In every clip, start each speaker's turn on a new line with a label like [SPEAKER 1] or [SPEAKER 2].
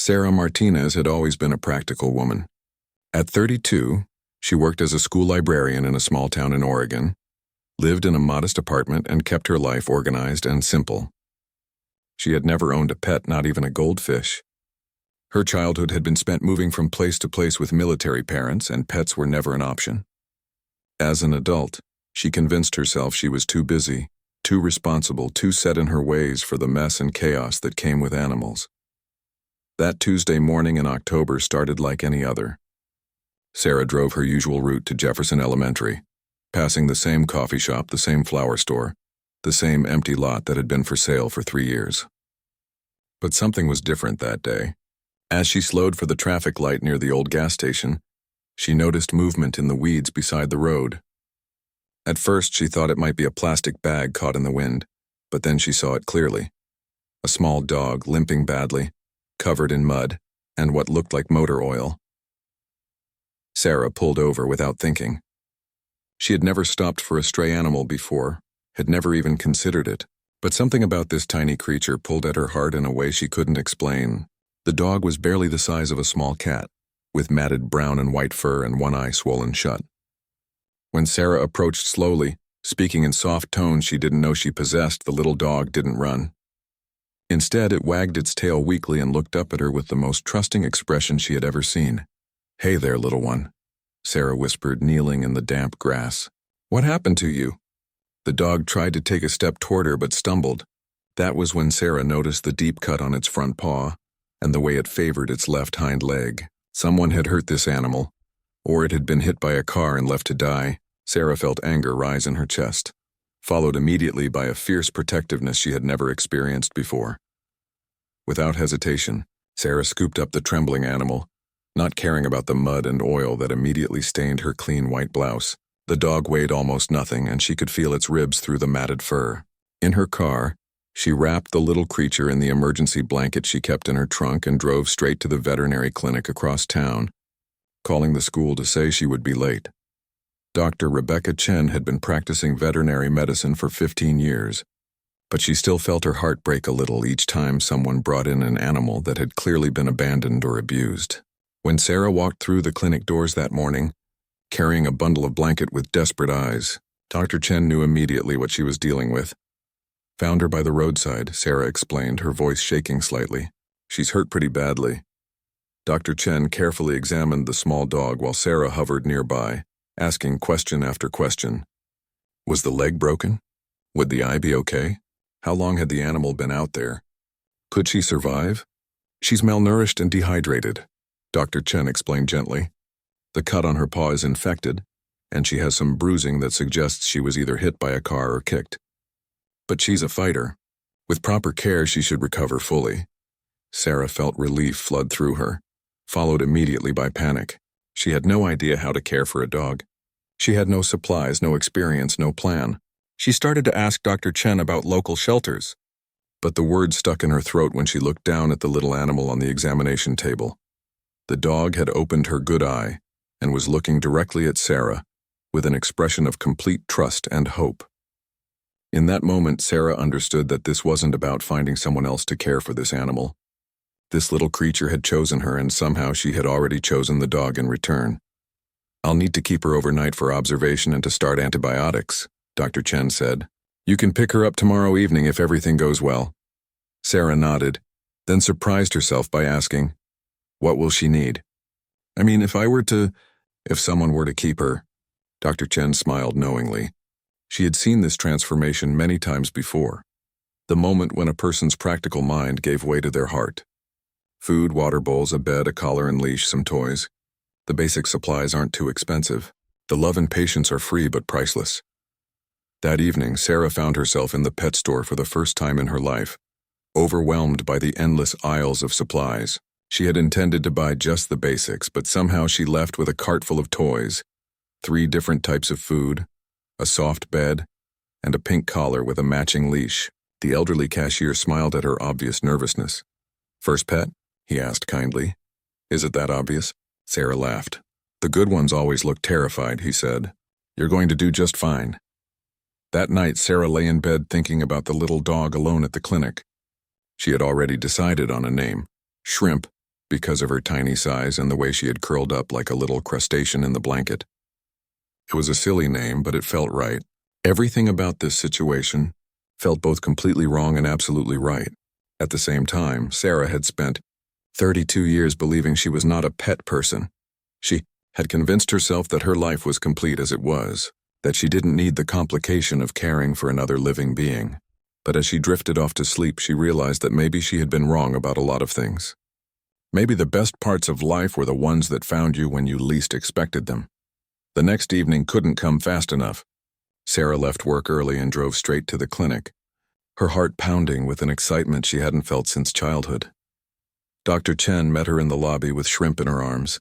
[SPEAKER 1] Sarah Martinez had always been a practical woman. At 32, she worked as a school librarian in a small town in Oregon, lived in a modest apartment, and kept her life organized and simple. She had never owned a pet, not even a goldfish. Her childhood had been spent moving from place to place with military parents, and pets were never an option. As an adult, she convinced herself she was too busy, too responsible, too set in her ways for the mess and chaos that came with animals. That Tuesday morning in October started like any other. Sarah drove her usual route to Jefferson Elementary, passing the same coffee shop, the same flower store, the same empty lot that had been for sale for 3 years. But something was different that day. As she slowed for the traffic light near the old gas station, she noticed movement in the weeds beside the road. At first, she thought it might be a plastic bag caught in the wind, but then she saw it clearly. A small dog, limping badly, covered in mud, and what looked like motor oil. Sarah pulled over without thinking. She had never stopped for a stray animal before, had never even considered it, but something about this tiny creature pulled at her heart in a way she couldn't explain. The dog was barely the size of a small cat, with matted brown and white fur and one eye swollen shut. When Sarah approached slowly, speaking in soft tones she didn't know she possessed, the little dog didn't run. Instead, it wagged its tail weakly and looked up at her with the most trusting expression she had ever seen. "Hey there, little one," Sarah whispered, kneeling in the damp grass. "What happened to you?" The dog tried to take a step toward her but stumbled. That was when Sarah noticed the deep cut on its front paw and the way it favored its left hind leg. Someone had hurt this animal, or it had been hit by a car and left to die. Sarah felt anger rise in her chest, followed immediately by a fierce protectiveness she had never experienced before. Without hesitation, Sarah scooped up the trembling animal, not caring about the mud and oil that immediately stained her clean white blouse. The dog weighed almost nothing, and she could feel its ribs through the matted fur. In her car, she wrapped the little creature in the emergency blanket she kept in her trunk and drove straight to the veterinary clinic across town, calling the school to say she would be late. Dr. Rebecca Chen had been practicing veterinary medicine for 15 years, but she still felt her heart break a little each time someone brought in an animal that had clearly been abandoned or abused. When Sarah walked through the clinic doors that morning, carrying a bundle of blanket with desperate eyes, Dr. Chen knew immediately what she was dealing with. "Found her by the roadside," Sarah explained, her voice shaking slightly. "She's hurt pretty badly." Dr. Chen carefully examined the small dog while Sarah hovered nearby, asking question after question. Was the leg broken? Would the eye be okay? How long had the animal been out there? Could she survive? "She's malnourished and dehydrated," Dr. Chen explained gently. "The cut on her paw is infected, and she has some bruising that suggests she was either hit by a car or kicked. But she's a fighter. With proper care, she should recover fully." Sarah felt relief flood through her, followed immediately by panic. She had no idea how to care for a dog. She had no supplies, no experience, no plan. She started to ask Dr. Chen about local shelters, but the words stuck in her throat when she looked down at the little animal on the examination table. The dog had opened her good eye and was looking directly at Sarah with an expression of complete trust and hope. In that moment, Sarah understood that this wasn't about finding someone else to care for this animal. This little creature had chosen her, and somehow she had already chosen the dog in return. "I'll need to keep her overnight for observation and to start antibiotics," Dr. Chen said. "You can pick her up tomorrow evening if everything goes well." Sarah nodded, then surprised herself by asking, "What will she need?" "I mean, if someone were to keep her." Dr. Chen smiled knowingly. She had seen this transformation many times before. The moment when a person's practical mind gave way to their heart. Food, water bowls, a bed, a collar and leash, some toys. The basic supplies aren't too expensive. The love and patience are free but priceless. That evening, Sarah found herself in the pet store for the first time in her life, overwhelmed by the endless aisles of supplies. She had intended to buy just the basics, but somehow she left with a cart full of toys, 3 different types of food, a soft bed, and a pink collar with a matching leash. The elderly cashier smiled at her obvious nervousness. "First pet?" he asked kindly. "Is it that obvious?" Sarah laughed. "The good ones always look terrified," he said. "You're going to do just fine." That night, Sarah lay in bed thinking about the little dog alone at the clinic. She had already decided on a name: Shrimp, because of her tiny size and the way she had curled up like a little crustacean in the blanket. It was a silly name, but it felt right. Everything about this situation felt both completely wrong and absolutely right. At the same time, Sarah had spent 32 years believing she was not a pet person. She had convinced herself that her life was complete as it was, that she didn't need the complication of caring for another living being. But as she drifted off to sleep, she realized that maybe she had been wrong about a lot of things. Maybe the best parts of life were the ones that found you when you least expected them. The next evening couldn't come fast enough. Sarah left work early and drove straight to the clinic, her heart pounding with an excitement she hadn't felt since childhood. Dr. Chen met her in the lobby with Shrimp in her arms,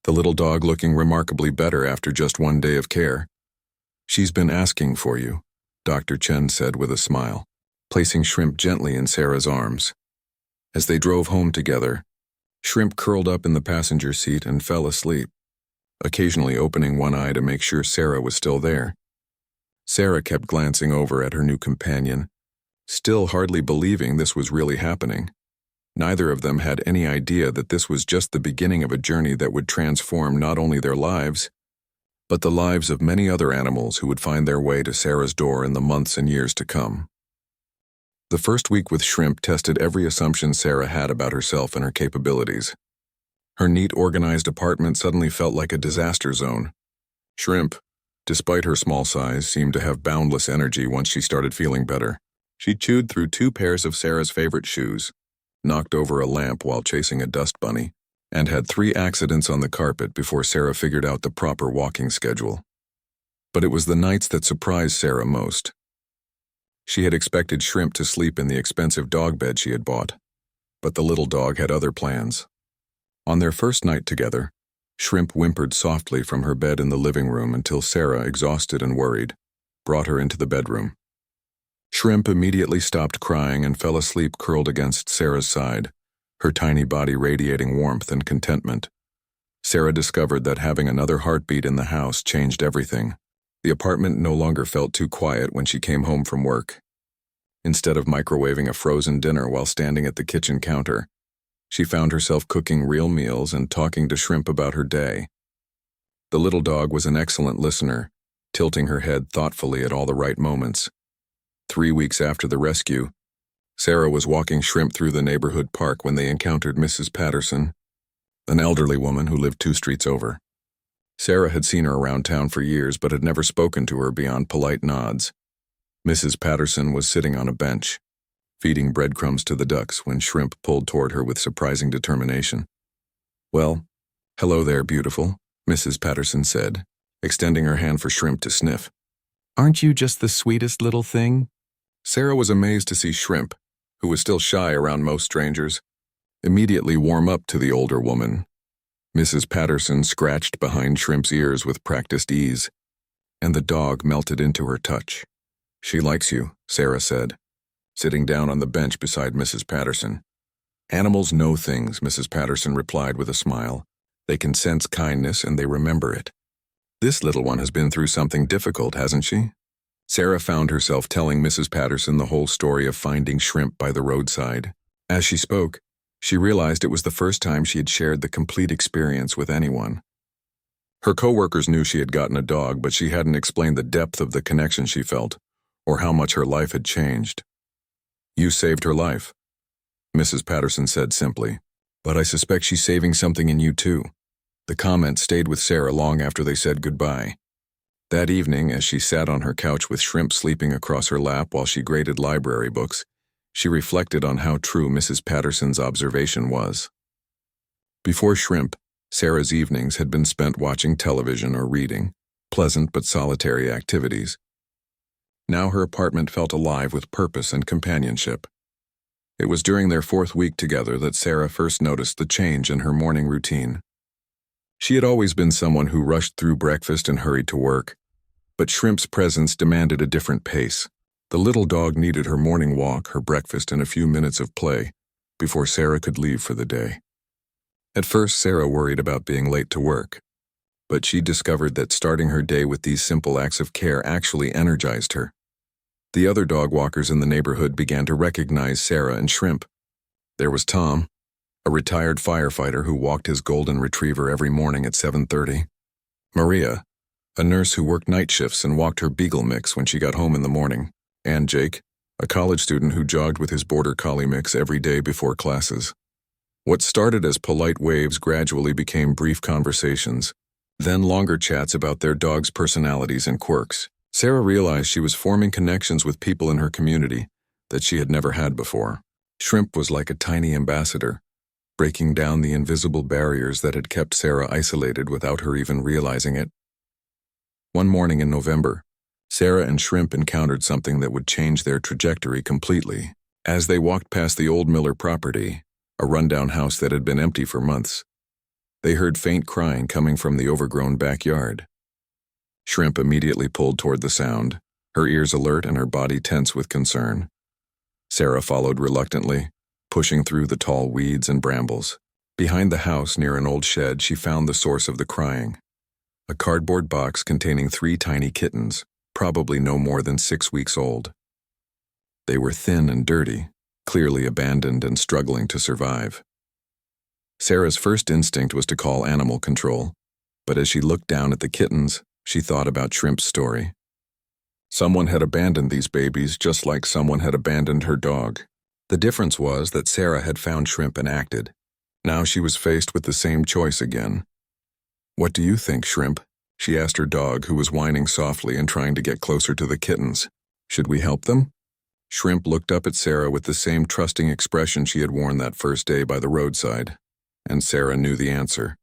[SPEAKER 1] the little dog looking remarkably better after just one day of care. "She's been asking for you," Dr. Chen said with a smile, placing Shrimp gently in Sarah's arms. As they drove home together, Shrimp curled up in the passenger seat and fell asleep, occasionally opening one eye to make sure Sarah was still there. Sarah kept glancing over at her new companion, still hardly believing this was really happening. Neither of them had any idea that this was just the beginning of a journey that would transform not only their lives, but the lives of many other animals who would find their way to Sarah's door in the months and years to come. The first week with Shrimp tested every assumption Sarah had about herself and her capabilities. Her neat, organized apartment suddenly felt like a disaster zone. Shrimp, despite her small size, seemed to have boundless energy once she started feeling better. She chewed through 2 pairs of Sarah's favorite shoes, knocked over a lamp while chasing a dust bunny, and had 3 accidents on the carpet before Sarah figured out the proper walking schedule. But it was the nights that surprised Sarah most. She had expected Shrimp to sleep in the expensive dog bed she had bought, but the little dog had other plans. On their first night together, Shrimp whimpered softly from her bed in the living room until Sarah, exhausted and worried, brought her into the bedroom. Shrimp immediately stopped crying and fell asleep curled against Sarah's side, her tiny body radiating warmth and contentment. Sarah discovered that having another heartbeat in the house changed everything. The apartment no longer felt too quiet when she came home from work. Instead of microwaving a frozen dinner while standing at the kitchen counter, she found herself cooking real meals and talking to Shrimp about her day. The little dog was an excellent listener, tilting her head thoughtfully at all the right moments. 3 weeks after the rescue, Sarah was walking Shrimp through the neighborhood park when they encountered Mrs. Patterson, an elderly woman who lived 2 streets over. Sarah had seen her around town for years but had never spoken to her beyond polite nods. Mrs. Patterson was sitting on a bench, feeding breadcrumbs to the ducks when Shrimp pulled toward her with surprising determination. "Well, hello there, beautiful," Mrs. Patterson said, extending her hand for Shrimp to sniff. "Aren't you just the sweetest little thing?" Sarah was amazed to see Shrimp, who was still shy around most strangers, immediately warm up to the older woman. Mrs. Patterson scratched behind Shrimp's ears with practiced ease, and the dog melted into her touch. "She likes you," Sarah said, sitting down on the bench beside Mrs. Patterson. "Animals know things," Mrs. Patterson replied with a smile. "They can sense kindness and they remember it. This little one has been through something difficult, hasn't she?" Sarah found herself telling Mrs. Patterson the whole story of finding Shrimp by the roadside. As she spoke, she realized it was the first time she had shared the complete experience with anyone. Her coworkers knew she had gotten a dog, but she hadn't explained the depth of the connection she felt, or how much her life had changed. "You saved her life," Mrs. Patterson said simply, "but I suspect she's saving something in you too." The comment stayed with Sarah long after they said goodbye. That evening, as she sat on her couch with Shrimp sleeping across her lap while she graded library books, she reflected on how true Mrs. Patterson's observation was. Before Shrimp, Sarah's evenings had been spent watching television or reading, pleasant but solitary activities. Now her apartment felt alive with purpose and companionship. It was during their 4th week together that Sarah first noticed the change in her morning routine. She had always been someone who rushed through breakfast and hurried to work, but Shrimp's presence demanded a different pace. The little dog needed her morning walk, her breakfast, and a few minutes of play before Sarah could leave for the day. At first, Sarah worried about being late to work, but she discovered that starting her day with these simple acts of care actually energized her. The other dog walkers in the neighborhood began to recognize Sarah and Shrimp. There was Tom, a retired firefighter who walked his golden retriever every morning at 7:30. Maria, a nurse who worked night shifts and walked her beagle mix when she got home in the morning. And Jake, a college student who jogged with his border collie mix every day before classes. What started as polite waves gradually became brief conversations, then longer chats about their dogs' personalities and quirks. Sarah realized she was forming connections with people in her community that she had never had before. Shrimp was like a tiny ambassador, breaking down the invisible barriers that had kept Sarah isolated without her even realizing it. One morning in November, Sarah and Shrimp encountered something that would change their trajectory completely. As they walked past the old Miller property, a rundown house that had been empty for months, they heard faint crying coming from the overgrown backyard. Shrimp immediately pulled toward the sound, her ears alert and her body tense with concern. Sarah followed reluctantly, pushing through the tall weeds and brambles. Behind the house near an old shed, she found the source of the crying. A cardboard box containing 3 tiny kittens, probably no more than 6 weeks old. They were thin and dirty, clearly abandoned and struggling to survive. Sarah's first instinct was to call animal control, but as she looked down at the kittens, she thought about Shrimp's story. Someone had abandoned these babies just like someone had abandoned her dog. The difference was that Sarah had found Shrimp and acted. Now she was faced with the same choice again. "What do you think, Shrimp?" she asked her dog, who was whining softly and trying to get closer to the kittens. "Should we help them?" Shrimp looked up at Sarah with the same trusting expression she had worn that first day by the roadside, and Sarah knew the answer.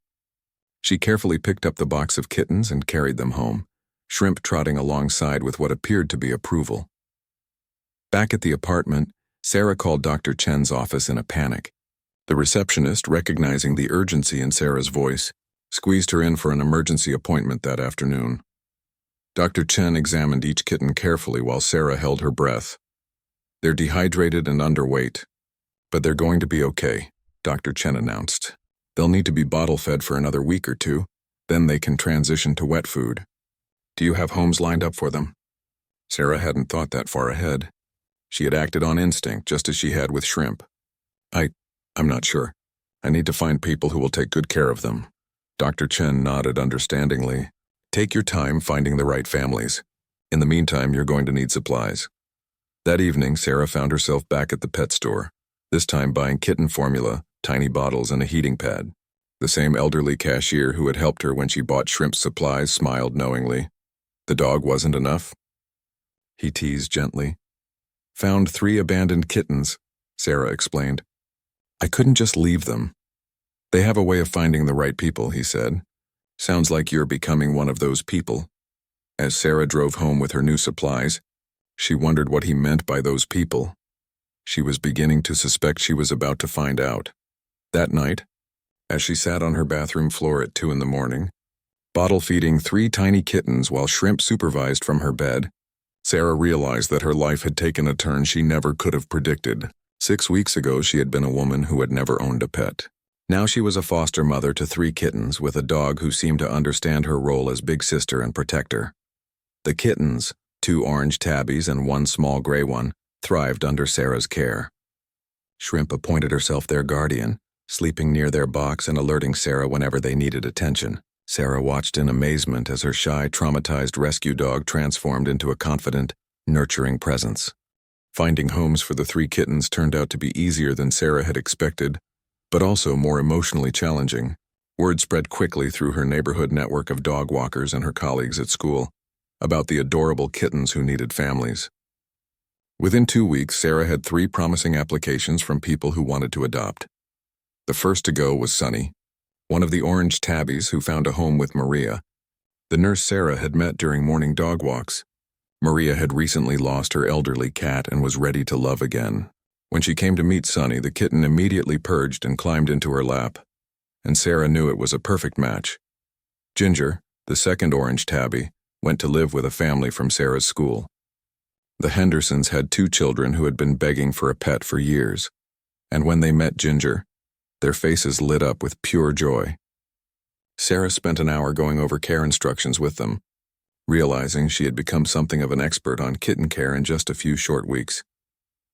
[SPEAKER 1] She carefully picked up the box of kittens and carried them home, Shrimp trotting alongside with what appeared to be approval. Back at the apartment, Sarah called Dr. Chen's office in a panic. The receptionist, recognizing the urgency in Sarah's voice, squeezed her in for an emergency appointment that afternoon. Dr. Chen examined each kitten carefully while Sarah held her breath. "They're dehydrated and underweight, but they're going to be okay," Dr. Chen announced. "They'll need to be bottle-fed for another week or 2, then they can transition to wet food. Do you have homes lined up for them?" Sarah hadn't thought that far ahead. She had acted on instinct, just as she had with Shrimp. I'm not sure. I need to find people who will take good care of them." Dr. Chen nodded understandingly. "Take your time finding the right families. In the meantime, you're going to need supplies." That evening, Sarah found herself back at the pet store, this time buying kitten formula, tiny bottles, and a heating pad. The same elderly cashier who had helped her when she bought Shrimp's supplies smiled knowingly. "The dog wasn't enough?" he teased gently. "Found 3 abandoned kittens," Sarah explained. "I couldn't just leave them." "They have a way of finding the right people," he said. "Sounds like you're becoming one of those people." As Sarah drove home with her new supplies, she wondered what he meant by those people. She was beginning to suspect she was about to find out. That night, as she sat on her bathroom floor at 2 in the morning, bottle-feeding 3 tiny kittens while Shrimp supervised from her bed, Sarah realized that her life had taken a turn she never could have predicted. 6 weeks ago, she had been a woman who had never owned a pet. Now she was a foster mother to 3 kittens with a dog who seemed to understand her role as big sister and protector. The kittens, 2 orange tabbies and 1 small gray one, thrived under Sarah's care. Shrimp appointed herself their guardian, sleeping near their box and alerting Sarah whenever they needed attention. Sarah watched in amazement as her shy, traumatized rescue dog transformed into a confident, nurturing presence. Finding homes for the 3 kittens turned out to be easier than Sarah had expected, but also more emotionally challenging. Word spread quickly through her neighborhood network of dog walkers and her colleagues at school about the adorable kittens who needed families. Within 2 weeks, Sarah had 3 promising applications from people who wanted to adopt. The first to go was Sunny, one of the orange tabbies who found a home with Maria, the nurse Sarah had met during morning dog walks. Maria had recently lost her elderly cat and was ready to love again. When she came to meet Sunny, the kitten immediately purged and climbed into her lap, and Sarah knew it was a perfect match. Ginger, the second orange tabby, went to live with a family from Sarah's school. The Hendersons had 2 children who had been begging for a pet for years, and when they met Ginger, their faces lit up with pure joy. Sarah spent an hour going over care instructions with them, realizing she had become something of an expert on kitten care in just a few short weeks.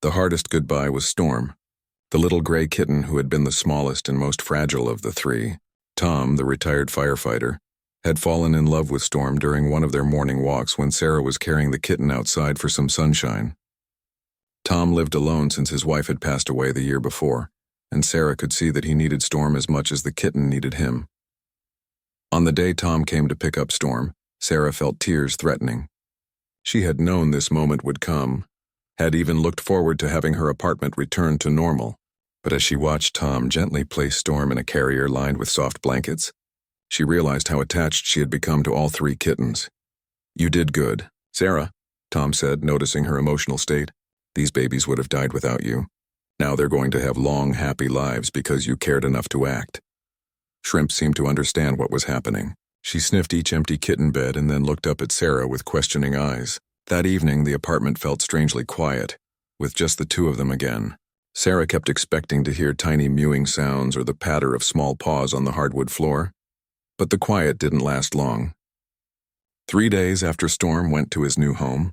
[SPEAKER 1] The hardest goodbye was Storm, The little gray kitten who had been the smallest and most fragile of the three, Tom, the retired firefighter, had fallen in love with Storm during one of their morning walks when Sarah was carrying the kitten outside for some sunshine. Tom lived alone since his wife had passed away the year before, and Sarah could see that he needed Storm as much as the kitten needed him. On the day Tom came to pick up Storm, Sarah felt tears threatening. She had known this moment would come, had even looked forward to having her apartment return to normal, but as she watched Tom gently place Storm in a carrier lined with soft blankets, she realized how attached she had become to all three kittens. "You did good, Sarah," Tom said, noticing her emotional state. "These babies would have died without you. Now they're going to have long, happy lives because you cared enough to act." Shrimp seemed to understand what was happening. She sniffed each empty kitten bed and then looked up at Sarah with questioning eyes. That evening, the apartment felt strangely quiet, with just the two of them again. Sarah kept expecting to hear tiny mewing sounds or the patter of small paws on the hardwood floor, but the quiet didn't last long. 3 days after Storm went to his new home,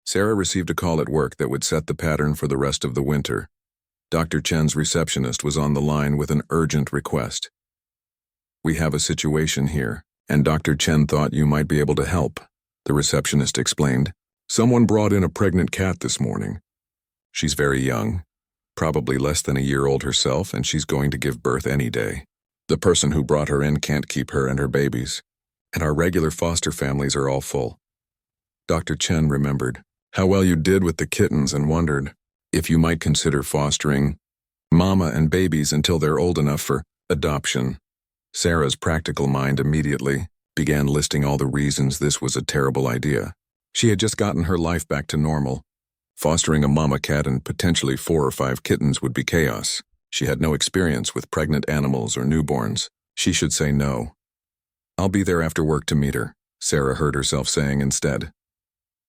[SPEAKER 1] Sarah received a call at work that would set the pattern for the rest of the winter. Dr. Chen's receptionist was on the line with an urgent request. "We have a situation here, and Dr. Chen thought you might be able to help," the receptionist explained. "Someone brought in a pregnant cat this morning. She's very young, probably less than a year old herself, and she's going to give birth any day. The person who brought her in can't keep her and her babies, and our regular foster families are all full." Dr. Chen remembered how well you did with the kittens and wondered if you might consider fostering mama and babies until they're old enough for adoption. Sarah's practical mind immediately began listing all the reasons this was a terrible idea. She had just gotten her life back to normal. Fostering a mama cat and potentially 4 or 5 kittens would be chaos. She had no experience with pregnant animals or newborns. She should say no. "I'll be there after work to meet her," Sarah heard herself saying instead.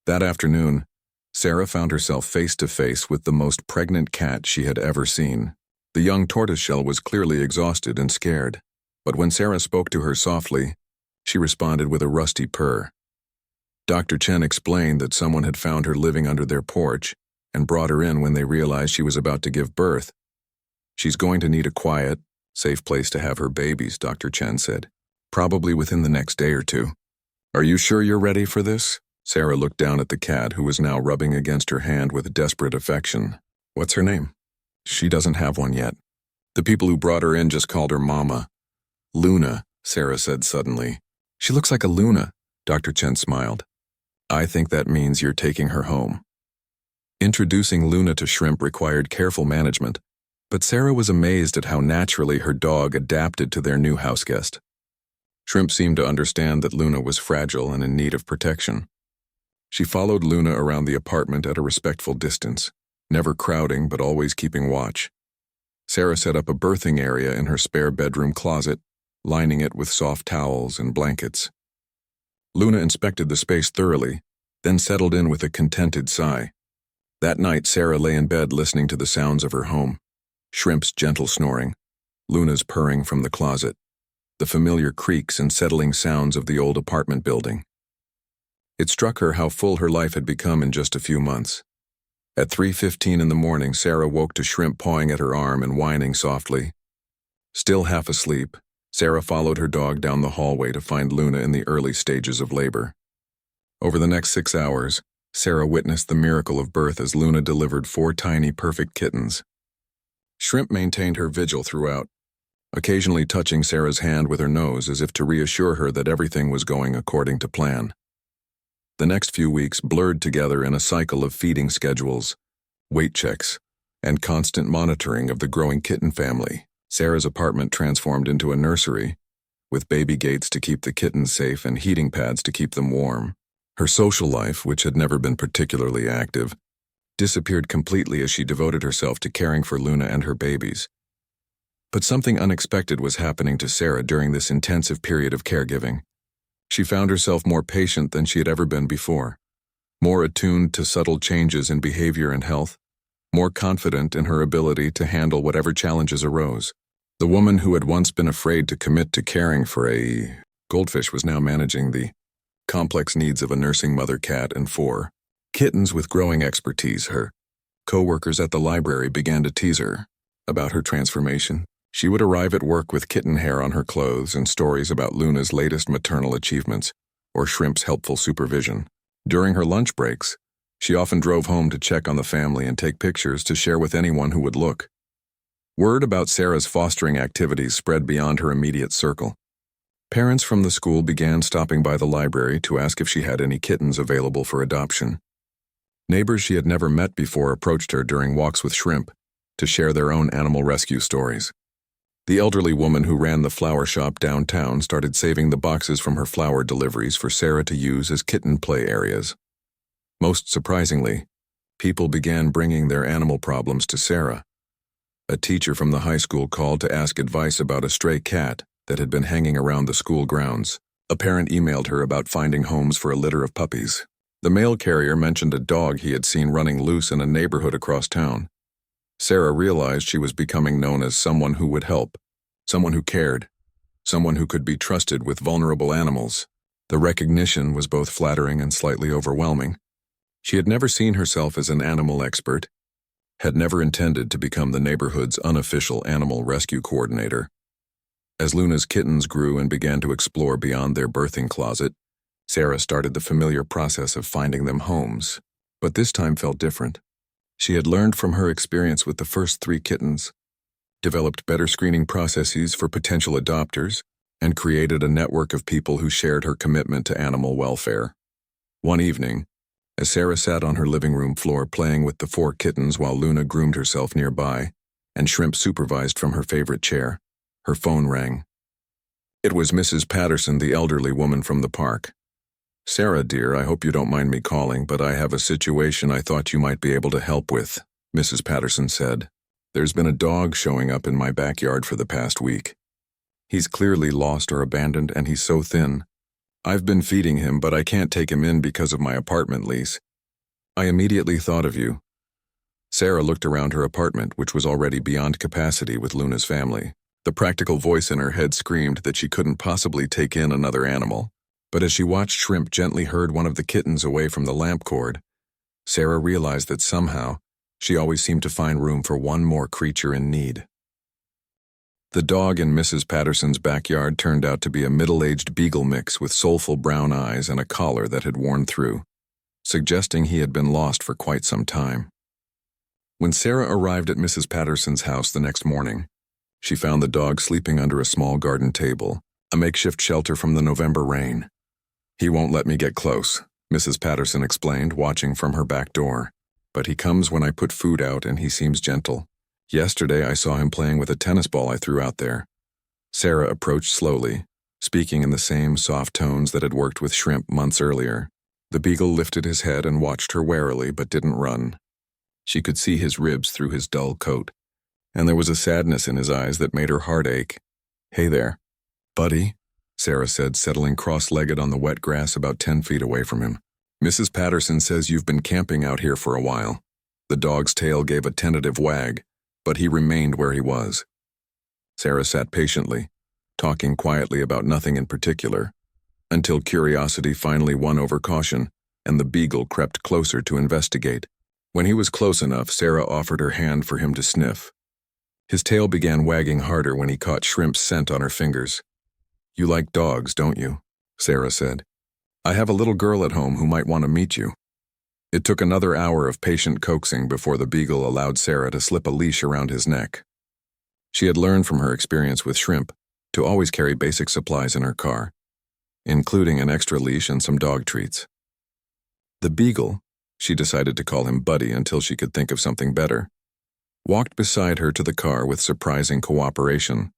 [SPEAKER 1] That afternoon, Sarah found herself face to face with the most pregnant cat she had ever seen. The young tortoiseshell was clearly exhausted and scared, but when Sarah spoke to her softly, she responded with a rusty purr. Dr. Chen explained that someone had found her living under their porch and brought her in when they realized she was about to give birth. "She's going to need a quiet, safe place to have her babies," Dr. Chen said, "probably within the next day or 2. "Are you sure you're ready for this?" Sarah looked down at the cat, who was now rubbing against her hand with desperate affection. "What's her name?" "She doesn't have one yet. The people who brought her in just called her Mama." "Luna," Sarah said suddenly. "She looks like a Luna," Dr. Chen smiled. "I think that means you're taking her home." Introducing Luna to Shrimp required careful management, but Sarah was amazed at how naturally her dog adapted to their new houseguest. Shrimp seemed to understand that Luna was fragile and in need of protection. She followed Luna around the apartment at a respectful distance, never crowding but always keeping watch. Sarah set up a birthing area in her spare bedroom closet, lining it with soft towels and blankets. Luna inspected the space thoroughly, then settled in with a contented sigh. That night, Sarah lay in bed listening to the sounds of her home. Shrimp's gentle snoring, Luna's purring from the closet, the familiar creaks and settling sounds of the old apartment building. It struck her how full her life had become in just a few months. At 3:15 in the morning, Sarah woke to Shrimp pawing at her arm and whining softly. Still half asleep, Sarah followed her dog down the hallway to find Luna in the early stages of labor. Over the next 6 hours, Sarah witnessed the miracle of birth as Luna delivered 4 tiny, perfect kittens. Shrimp maintained her vigil throughout, occasionally touching Sarah's hand with her nose as if to reassure her that everything was going according to plan. The next few weeks blurred together in a cycle of feeding schedules, weight checks, and constant monitoring of the growing kitten family. Sarah's apartment transformed into a nursery, with baby gates to keep the kittens safe and heating pads to keep them warm. Her social life, which had never been particularly active, disappeared completely as she devoted herself to caring for Luna and her babies. But something unexpected was happening to Sarah during this intensive period of caregiving. She found herself more patient than she had ever been before, more attuned to subtle changes in behavior and health, more confident in her ability to handle whatever challenges arose. The woman who had once been afraid to commit to caring for a goldfish was now managing the complex needs of a nursing mother cat and 4 kittens with growing expertise. Her co-workers at the library began to tease her. about her transformation. She would arrive at work with kitten hair on her clothes and stories about Luna's latest maternal achievements, or Shrimp's helpful supervision. During her lunch breaks, she often drove home to check on the family and take pictures to share with anyone who would look. Word about Sarah's fostering activities spread beyond her immediate circle. Parents from the school began stopping by the library to ask if she had any kittens available for adoption. Neighbors she had never met before approached her during walks with Shrimp to share their own animal rescue stories. The elderly woman who ran the flower shop downtown started saving the boxes from her flower deliveries for Sarah to use as kitten play areas. Most surprisingly, people began bringing their animal problems to Sarah. A teacher from the high school called to ask advice about a stray cat that had been hanging around the school grounds. A parent emailed her about finding homes for a litter of puppies. The mail carrier mentioned a dog he had seen running loose in a neighborhood across town. Sarah realized she was becoming known as someone who would help, someone who cared, someone who could be trusted with vulnerable animals. The recognition was both flattering and slightly overwhelming. She had never seen herself as an animal expert, had never intended to become the neighborhood's unofficial animal rescue coordinator. As Luna's kittens grew and began to explore beyond their birthing closet, Sarah started the familiar process of finding them homes, but this time felt different. She had learned from her experience with the first 3 kittens, developed better screening processes for potential adopters, and created a network of people who shared her commitment to animal welfare. One evening, as Sarah sat on her living room floor playing with the 4 kittens while Luna groomed herself nearby, and Shrimp supervised from her favorite chair, her phone rang. It was Mrs. Patterson, the elderly woman from the park. "Sarah, dear, I hope you don't mind me calling, but I have a situation I thought you might be able to help with," Mrs. Patterson said. "There's been a dog showing up in my backyard for the past week. He's clearly lost or abandoned, and he's so thin. I've been feeding him, but I can't take him in because of my apartment lease. I immediately thought of you." Sarah looked around her apartment, which was already beyond capacity with Luna's family. The practical voice in her head screamed that she couldn't possibly take in another animal. But as she watched Shrimp gently herd one of the kittens away from the lamp cord, Sarah realized that somehow she always seemed to find room for one more creature in need. The dog in Mrs. Patterson's backyard turned out to be a middle-aged beagle mix with soulful brown eyes and a collar that had worn through, suggesting he had been lost for quite some time. When Sarah arrived at Mrs. Patterson's house the next morning, she found the dog sleeping under a small garden table, a makeshift shelter from the November rain. "He won't let me get close," Mrs. Patterson explained, watching from her back door. "But he comes when I put food out and he seems gentle. Yesterday I saw him playing with a tennis ball I threw out there." Sarah approached slowly, speaking in the same soft tones that had worked with Shrimp months earlier. The beagle lifted his head and watched her warily but didn't run. She could see his ribs through his dull coat, and there was a sadness in his eyes that made her heart ache. "Hey there, buddy," Sarah said, settling cross-legged on the wet grass about 10 feet away from him. "Mrs. Patterson says you've been camping out here for a while." The dog's tail gave a tentative wag, but he remained where he was. Sarah sat patiently, talking quietly about nothing in particular, until curiosity finally won over caution, and the beagle crept closer to investigate. When he was close enough, Sarah offered her hand for him to sniff. His tail began wagging harder when he caught Shrimp's scent on her fingers. "You like dogs, don't you?" Sarah said. "I have a little girl at home who might want to meet you." It took another hour of patient coaxing before the beagle allowed Sarah to slip a leash around his neck. She had learned from her experience with Shrimp to always carry basic supplies in her car, including an extra leash and some dog treats. The beagle, she decided to call him Buddy until she could think of something better, walked beside her to the car with surprising cooperation,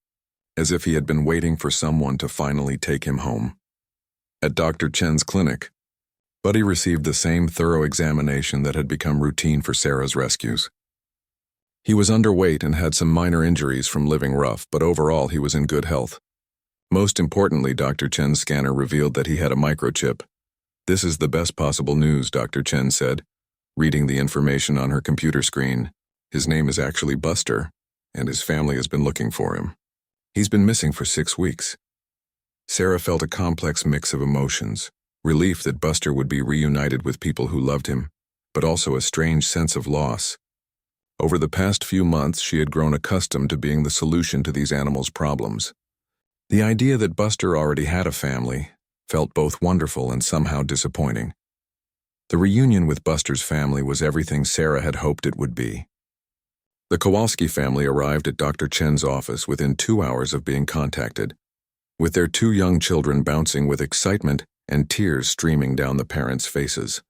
[SPEAKER 1] as if he had been waiting for someone to finally take him home. At Dr. Chen's clinic, Buddy received the same thorough examination that had become routine for Sarah's rescues. He was underweight and had some minor injuries from living rough, but overall he was in good health. Most importantly, Dr. Chen's scanner revealed that he had a microchip. "This is the best possible news," Dr. Chen said, reading the information on her computer screen. "His name is actually Buster, and his family has been looking for him. He's been missing for 6 weeks." Sarah felt a complex mix of emotions, relief that Buster would be reunited with people who loved him, but also a strange sense of loss. Over the past few months, she had grown accustomed to being the solution to these animals' problems. The idea that Buster already had a family felt both wonderful and somehow disappointing. The reunion with Buster's family was everything Sarah had hoped it would be. The Kowalski family arrived at Dr. Chen's office within 2 hours of being contacted, with their 2 young children bouncing with excitement and tears streaming down the parents' faces.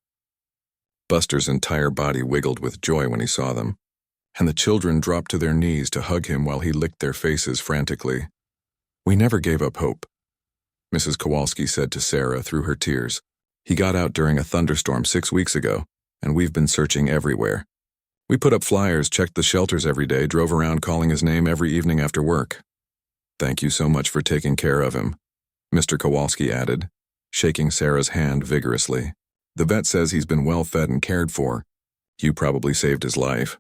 [SPEAKER 1] Buster's entire body wiggled with joy when he saw them, and the children dropped to their knees to hug him while he licked their faces frantically. "We never gave up hope," Mrs. Kowalski said to Sarah through her tears. "He got out during a thunderstorm 6 weeks ago, and we've been searching everywhere. We put up flyers, checked the shelters every day, drove around calling his name every evening after work. Thank you so much for taking care of him," Mr. Kowalski added, shaking Sarah's hand vigorously. "The vet says he's been well fed and cared for. You probably saved his life."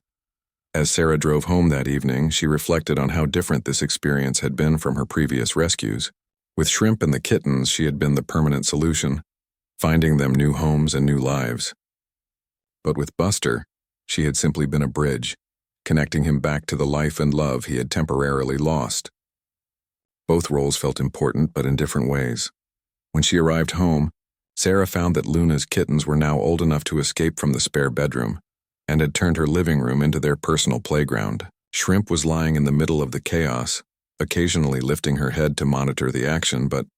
[SPEAKER 1] As Sarah drove home that evening, she reflected on how different this experience had been from her previous rescues. With Shrimp and the kittens, she had been the permanent solution, finding them new homes and new lives. But with Buster, she had simply been a bridge, connecting him back to the life and love he had temporarily lost. Both roles felt important, but in different ways. When she arrived home, Sarah found that Luna's kittens were now old enough to escape from the spare bedroom, and had turned her living room into their personal playground. Shrimp was lying in the middle of the chaos, occasionally lifting her head to monitor the action, but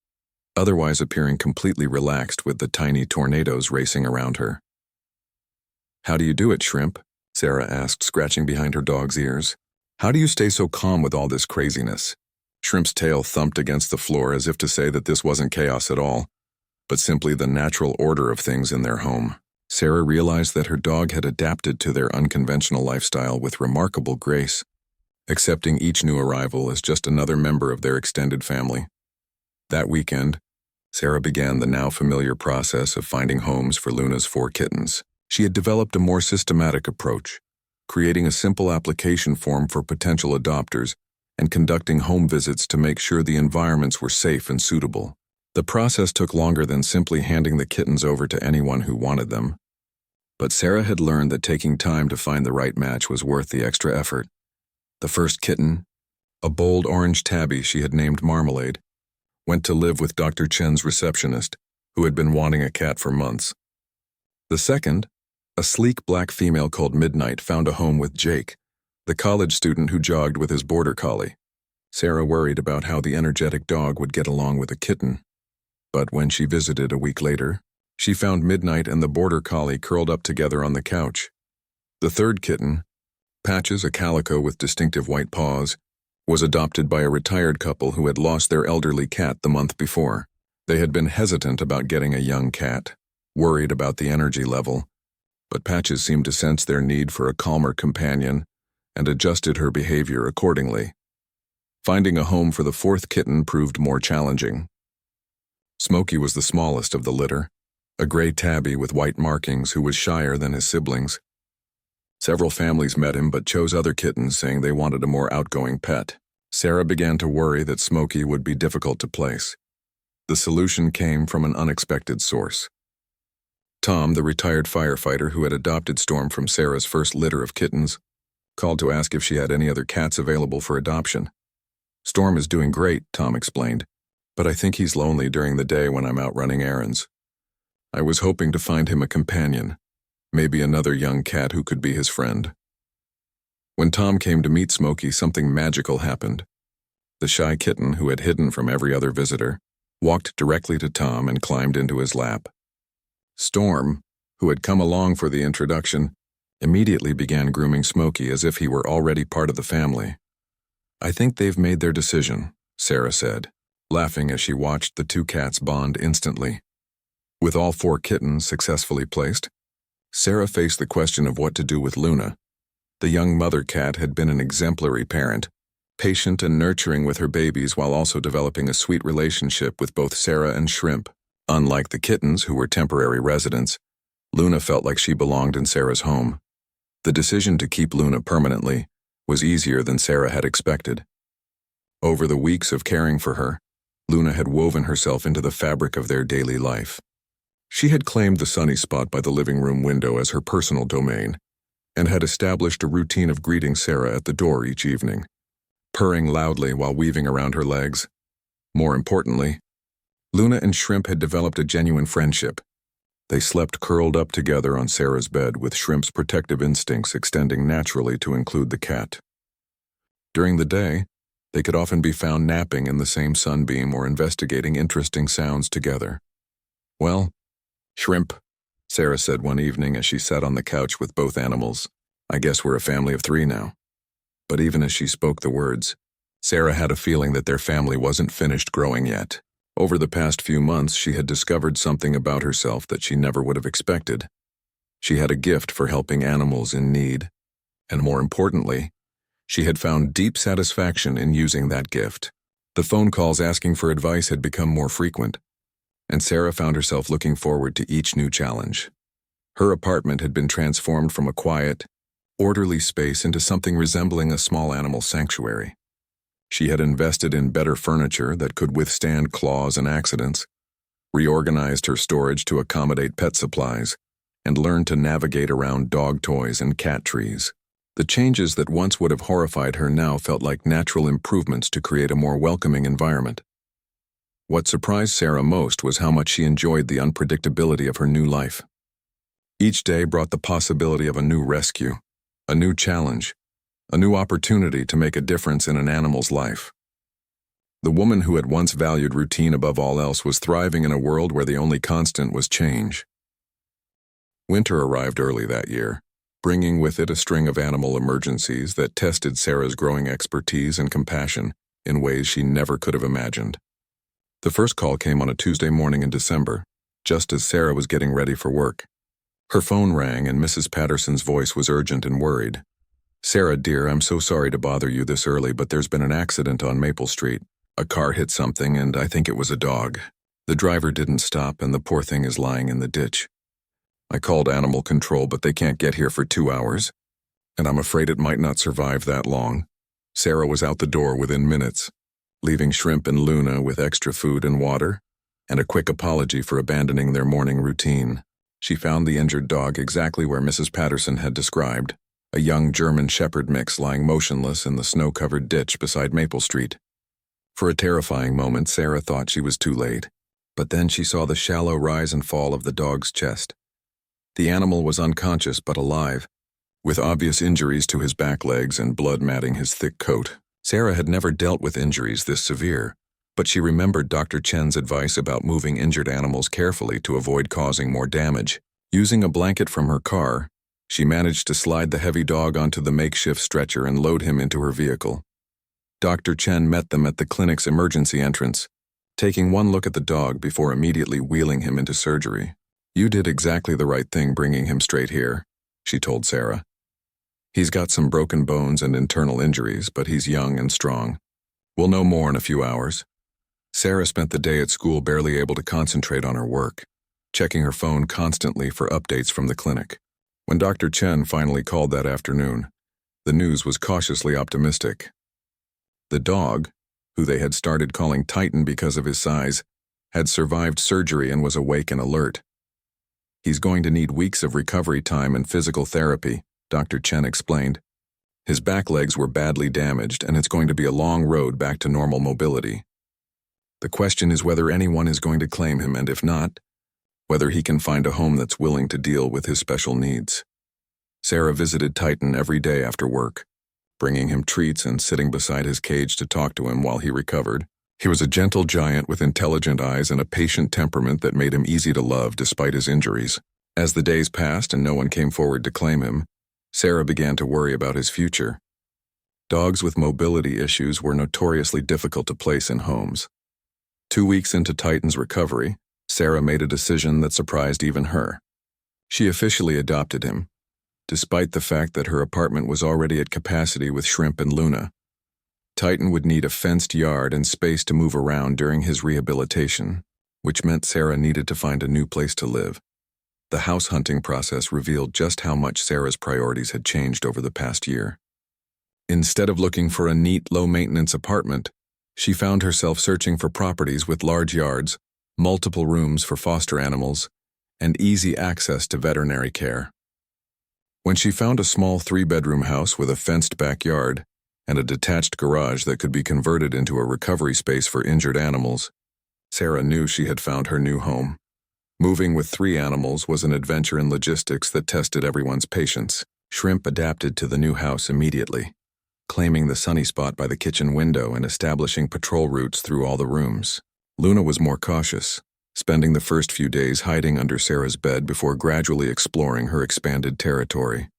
[SPEAKER 1] otherwise appearing completely relaxed with the tiny tornadoes racing around her. "How do you do it, Shrimp?" Sarah asked, scratching behind her dog's ears. "How do you stay so calm with all this craziness?" Shrimp's tail thumped against the floor as if to say that this wasn't chaos at all, but simply the natural order of things in their home. Sarah realized that her dog had adapted to their unconventional lifestyle with remarkable grace, accepting each new arrival as just another member of their extended family. That weekend, Sarah began the now familiar process of finding homes for Luna's 4 kittens. She had developed a more systematic approach, creating a simple application form for potential adopters and conducting home visits to make sure the environments were safe and suitable. The process took longer than simply handing the kittens over to anyone who wanted them. But Sarah had learned that taking time to find the right match was worth the extra effort. The first kitten, a bold orange tabby she had named Marmalade, went to live with Dr. Chen's receptionist, who had been wanting a cat for months. The second, a sleek black female called Midnight, found a home with Jake, the college student who jogged with his border collie. Sarah worried about how the energetic dog would get along with a kitten. But when she visited a week later, she found Midnight and the border collie curled up together on the couch. The third kitten, Patches, a calico with distinctive white paws, was adopted by a retired couple who had lost their elderly cat the month before. They had been hesitant about getting a young cat, worried about the energy level, but Patches seemed to sense their need for a calmer companion and adjusted her behavior accordingly. Finding a home for the 4th kitten proved more challenging. Smokey was the smallest of the litter, a gray tabby with white markings who was shyer than his siblings. Several families met him but chose other kittens, saying they wanted a more outgoing pet. Sarah began to worry that Smokey would be difficult to place. The solution came from an unexpected source. Tom, the retired firefighter who had adopted Storm from Sarah's first litter of kittens, called to ask if she had any other cats available for adoption. "Storm is doing great," Tom explained, "but I think he's lonely during the day when I'm out running errands. I was hoping to find him a companion, maybe another young cat who could be his friend." When Tom came to meet Smokey, something magical happened. The shy kitten, who had hidden from every other visitor, walked directly to Tom and climbed into his lap. Storm, who had come along for the introduction, immediately began grooming Smokey as if he were already part of the family. "I think they've made their decision," Sarah said, laughing as she watched the 2 cats bond instantly. With all 4 kittens successfully placed, Sarah faced the question of what to do with Luna. The young mother cat had been an exemplary parent, patient and nurturing with her babies while also developing a sweet relationship with both Sarah and Shrimp. Unlike the kittens, who were temporary residents, Luna felt like she belonged in Sarah's home. The decision to keep Luna permanently was easier than Sarah had expected. Over the weeks of caring for her, Luna had woven herself into the fabric of their daily life. She had claimed the sunny spot by the living room window as her personal domain, and had established a routine of greeting Sarah at the door each evening, purring loudly while weaving around her legs. More importantly, Luna and Shrimp had developed a genuine friendship. They slept curled up together on Sarah's bed, with Shrimp's protective instincts extending naturally to include the cat. During the day, they could often be found napping in the same sunbeam or investigating interesting sounds together. "Well, Shrimp," Sarah said one evening as she sat on the couch with both animals, "I guess we're a family of 3 now." But even as she spoke the words, Sarah had a feeling that their family wasn't finished growing yet. Over the past few months, she had discovered something about herself that she never would have expected. She had a gift for helping animals in need, and more importantly, she had found deep satisfaction in using that gift. The phone calls asking for advice had become more frequent, and Sarah found herself looking forward to each new challenge. Her apartment had been transformed from a quiet, orderly space into something resembling a small animal sanctuary. She had invested in better furniture that could withstand claws and accidents, reorganized her storage to accommodate pet supplies, and learned to navigate around dog toys and cat trees. The changes that once would have horrified her now felt like natural improvements to create a more welcoming environment. What surprised Sarah most was how much she enjoyed the unpredictability of her new life. Each day brought the possibility of a new rescue, a new challenge, a new opportunity to make a difference in an animal's life. The woman who had once valued routine above all else was thriving in a world where the only constant was change. Winter arrived early that year, bringing with it a string of animal emergencies that tested Sarah's growing expertise and compassion in ways she never could have imagined. The first call came on a Tuesday morning in December, just as Sarah was getting ready for work. Her phone rang and Mrs. Patterson's voice was urgent and worried. "Sarah, dear, I'm so sorry to bother you this early, but there's been an accident on Maple Street. A car hit something, and I think it was a dog. The driver didn't stop, and the poor thing is lying in the ditch. I called animal control, but they can't get here for 2 hours, and I'm afraid it might not survive that long." Sarah was out the door within minutes, leaving Shrimp and Luna with extra food and water, and a quick apology for abandoning their morning routine. She found the injured dog exactly where Mrs. Patterson had described, a young German Shepherd mix lying motionless in the snow-covered ditch beside Maple Street. For a terrifying moment, Sarah thought she was too late, but then she saw the shallow rise and fall of the dog's chest. The animal was unconscious but alive, with obvious injuries to his back legs and blood matting his thick coat. Sarah had never dealt with injuries this severe, but she remembered Dr. Chen's advice about moving injured animals carefully to avoid causing more damage. Using a blanket from her car, she managed to slide the heavy dog onto the makeshift stretcher and load him into her vehicle. Dr. Chen met them at the clinic's emergency entrance, taking one look at the dog before immediately wheeling him into surgery. "You did exactly the right thing bringing him straight here," she told Sarah. "He's got some broken bones and internal injuries, but he's young and strong. We'll know more in a few hours." Sarah spent the day at school barely able to concentrate on her work, checking her phone constantly for updates from the clinic. When Dr. Chen finally called that afternoon, the news was cautiously optimistic. The dog, who they had started calling Titan because of his size, had survived surgery and was awake and alert. "He's going to need weeks of recovery time and physical therapy," Dr. Chen explained. "His back legs were badly damaged, and it's going to be a long road back to normal mobility. The question is whether anyone is going to claim him, and if not, whether he can find a home that's willing to deal with his special needs." Sarah visited Titan every day after work, bringing him treats and sitting beside his cage to talk to him while he recovered. He was a gentle giant with intelligent eyes and a patient temperament that made him easy to love despite his injuries. As the days passed and no one came forward to claim him, Sarah began to worry about his future. Dogs with mobility issues were notoriously difficult to place in homes. 2 weeks into Titan's recovery, Sarah made a decision that surprised even her. She officially adopted him, despite the fact that her apartment was already at capacity with Shrimp and Luna. Titan would need a fenced yard and space to move around during his rehabilitation, which meant Sarah needed to find a new place to live. The house hunting process revealed just how much Sarah's priorities had changed over the past year. Instead of looking for a neat, low-maintenance apartment, she found herself searching for properties with large yards, multiple rooms for foster animals, and easy access to veterinary care. When she found a small 3-bedroom house with a fenced backyard and a detached garage that could be converted into a recovery space for injured animals, Sarah knew she had found her new home. Moving with 3 animals was an adventure in logistics that tested everyone's patience. Shrimp adapted to the new house immediately, claiming the sunny spot by the kitchen window and establishing patrol routes through all the rooms. Luna was more cautious, spending the first few days hiding under Sarah's bed before gradually exploring her expanded territory.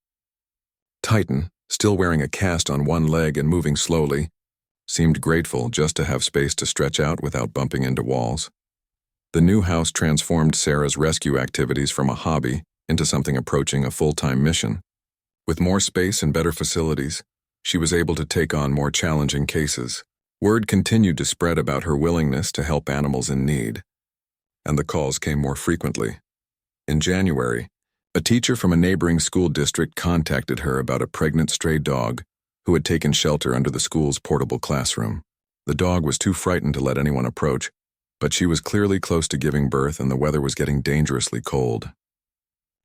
[SPEAKER 1] Titan, still wearing a cast on one leg and moving slowly, seemed grateful just to have space to stretch out without bumping into walls. The new house transformed Sarah's rescue activities from a hobby into something approaching a full-time mission. With more space and better facilities, she was able to take on more challenging cases. Word continued to spread about her willingness to help animals in need, and the calls came more frequently. In January, a teacher from a neighboring school district contacted her about a pregnant stray dog who had taken shelter under the school's portable classroom. The dog was too frightened to let anyone approach, but she was clearly close to giving birth and the weather was getting dangerously cold.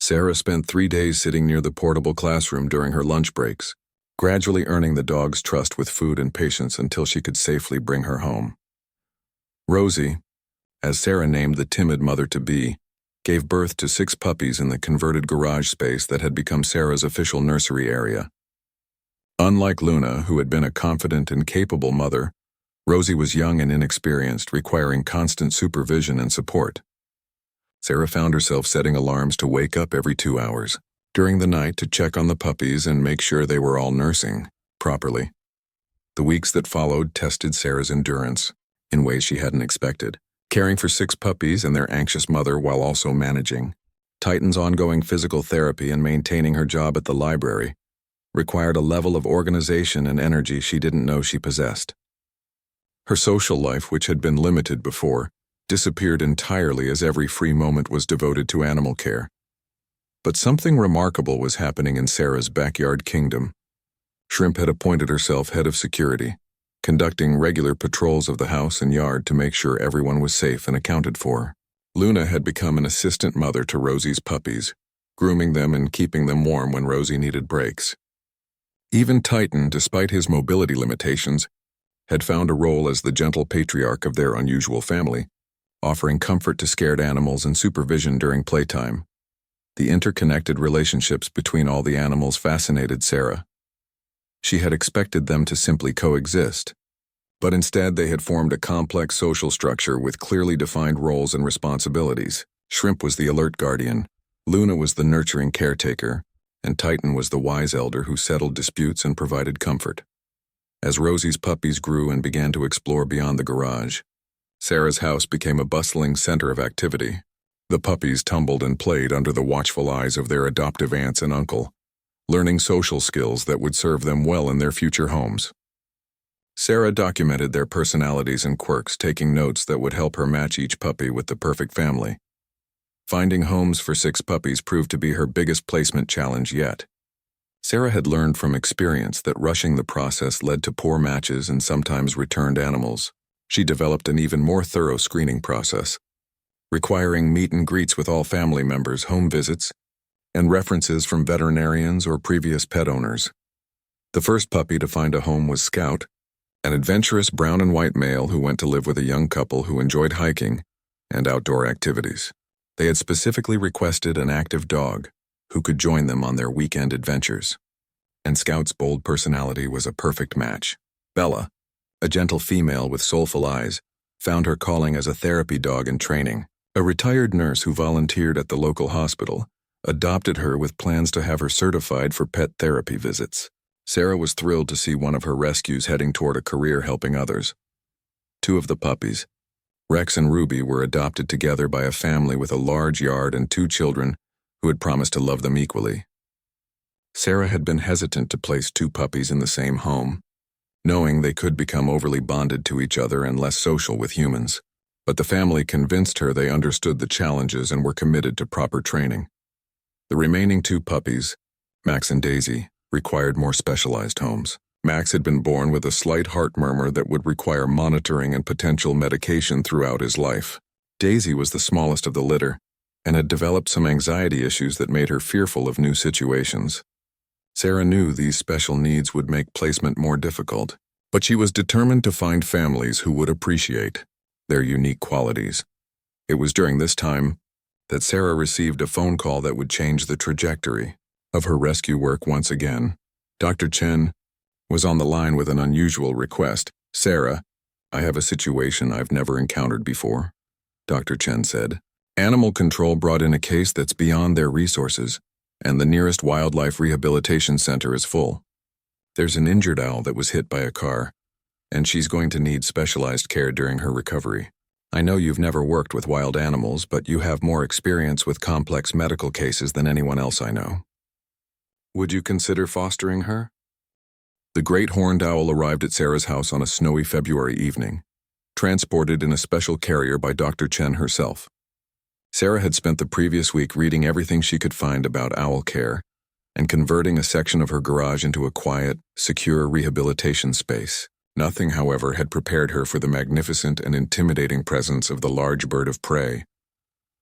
[SPEAKER 1] Sarah spent 3 days sitting near the portable classroom during her lunch breaks, gradually earning the dog's trust with food and patience until she could safely bring her home. Rosie, as Sarah named the timid mother-to-be, gave birth to 6 puppies in the converted garage space that had become Sarah's official nursery area. Unlike Luna, who had been a confident and capable mother, Rosie was young and inexperienced, requiring constant supervision and support. Sarah found herself setting alarms to wake up every 2 hours during the night to check on the puppies and make sure they were all nursing properly. The weeks that followed tested Sarah's endurance in ways she hadn't expected. Caring for 6 puppies and their anxious mother while also managing Titan's ongoing physical therapy and maintaining her job at the library required a level of organization and energy she didn't know she possessed. Her social life, which had been limited before, disappeared entirely as every free moment was devoted to animal care. But something remarkable was happening in Sarah's backyard kingdom. Shrimp had appointed herself head of security, conducting regular patrols of the house and yard to make sure everyone was safe and accounted for. Luna had become an assistant mother to Rosie's puppies, grooming them and keeping them warm when Rosie needed breaks. Even Titan, despite his mobility limitations, had found a role as the gentle patriarch of their unusual family, offering comfort to scared animals and supervision during playtime. The interconnected relationships between all the animals fascinated Sarah. She had expected them to simply coexist, but instead they had formed a complex social structure with clearly defined roles and responsibilities. Shrimp was the alert guardian, Luna was the nurturing caretaker, and Titan was the wise elder who settled disputes and provided comfort. As Rosie's puppies grew and began to explore beyond the garage, Sarah's house became a bustling center of activity. The puppies tumbled and played under the watchful eyes of their adoptive aunts and uncle, learning social skills that would serve them well in their future homes. Sarah documented their personalities and quirks, taking notes that would help her match each puppy with the perfect family. Finding homes for 6 puppies proved to be her biggest placement challenge yet. Sarah had learned from experience that rushing the process led to poor matches and sometimes returned animals. She developed an even more thorough screening process, requiring meet and greets with all family members, home visits, and references from veterinarians or previous pet owners. The first puppy to find a home was Scout, an adventurous brown and white male who went to live with a young couple who enjoyed hiking and outdoor activities. They had specifically requested an active dog who could join them on their weekend adventures, and Scout's bold personality was a perfect match. Bella, a gentle female with soulful eyes, found her calling as a therapy dog in training. A retired nurse who volunteered at the local hospital adopted her with plans to have her certified for pet therapy visits. Sarah was thrilled to see one of her rescues heading toward a career helping others. 2 of the puppies, Rex and Ruby, were adopted together by a family with a large yard and 2 children who had promised to love them equally. Sarah had been hesitant to place 2 puppies in the same home, knowing they could become overly bonded to each other and less social with humans. But the family convinced her they understood the challenges and were committed to proper training. The remaining 2 puppies, Max and Daisy, required more specialized homes. Max had been born with a slight heart murmur that would require monitoring and potential medication throughout his life. Daisy was the smallest of the litter and had developed some anxiety issues that made her fearful of new situations. Sarah knew these special needs would make placement more difficult, but she was determined to find families who would appreciate their unique qualities. It was during this time that Sarah received a phone call that would change the trajectory of her rescue work once again. Dr. Chen was on the line with an unusual request. "Sarah, I have a situation I've never encountered before," Dr. Chen said. "Animal control brought in a case that's beyond their resources, and the nearest wildlife rehabilitation center is full. There's an injured owl that was hit by a car, and she's going to need specialized care during her recovery. I know you've never worked with wild animals, but you have more experience with complex medical cases than anyone else I know. Would you consider fostering her?" The great horned owl arrived at Sarah's house on a snowy February evening, transported in a special carrier by Dr. Chen herself. Sarah had spent the previous week reading everything she could find about owl care and converting a section of her garage into a quiet, secure rehabilitation space. Nothing, however, had prepared her for the magnificent and intimidating presence of the large bird of prey.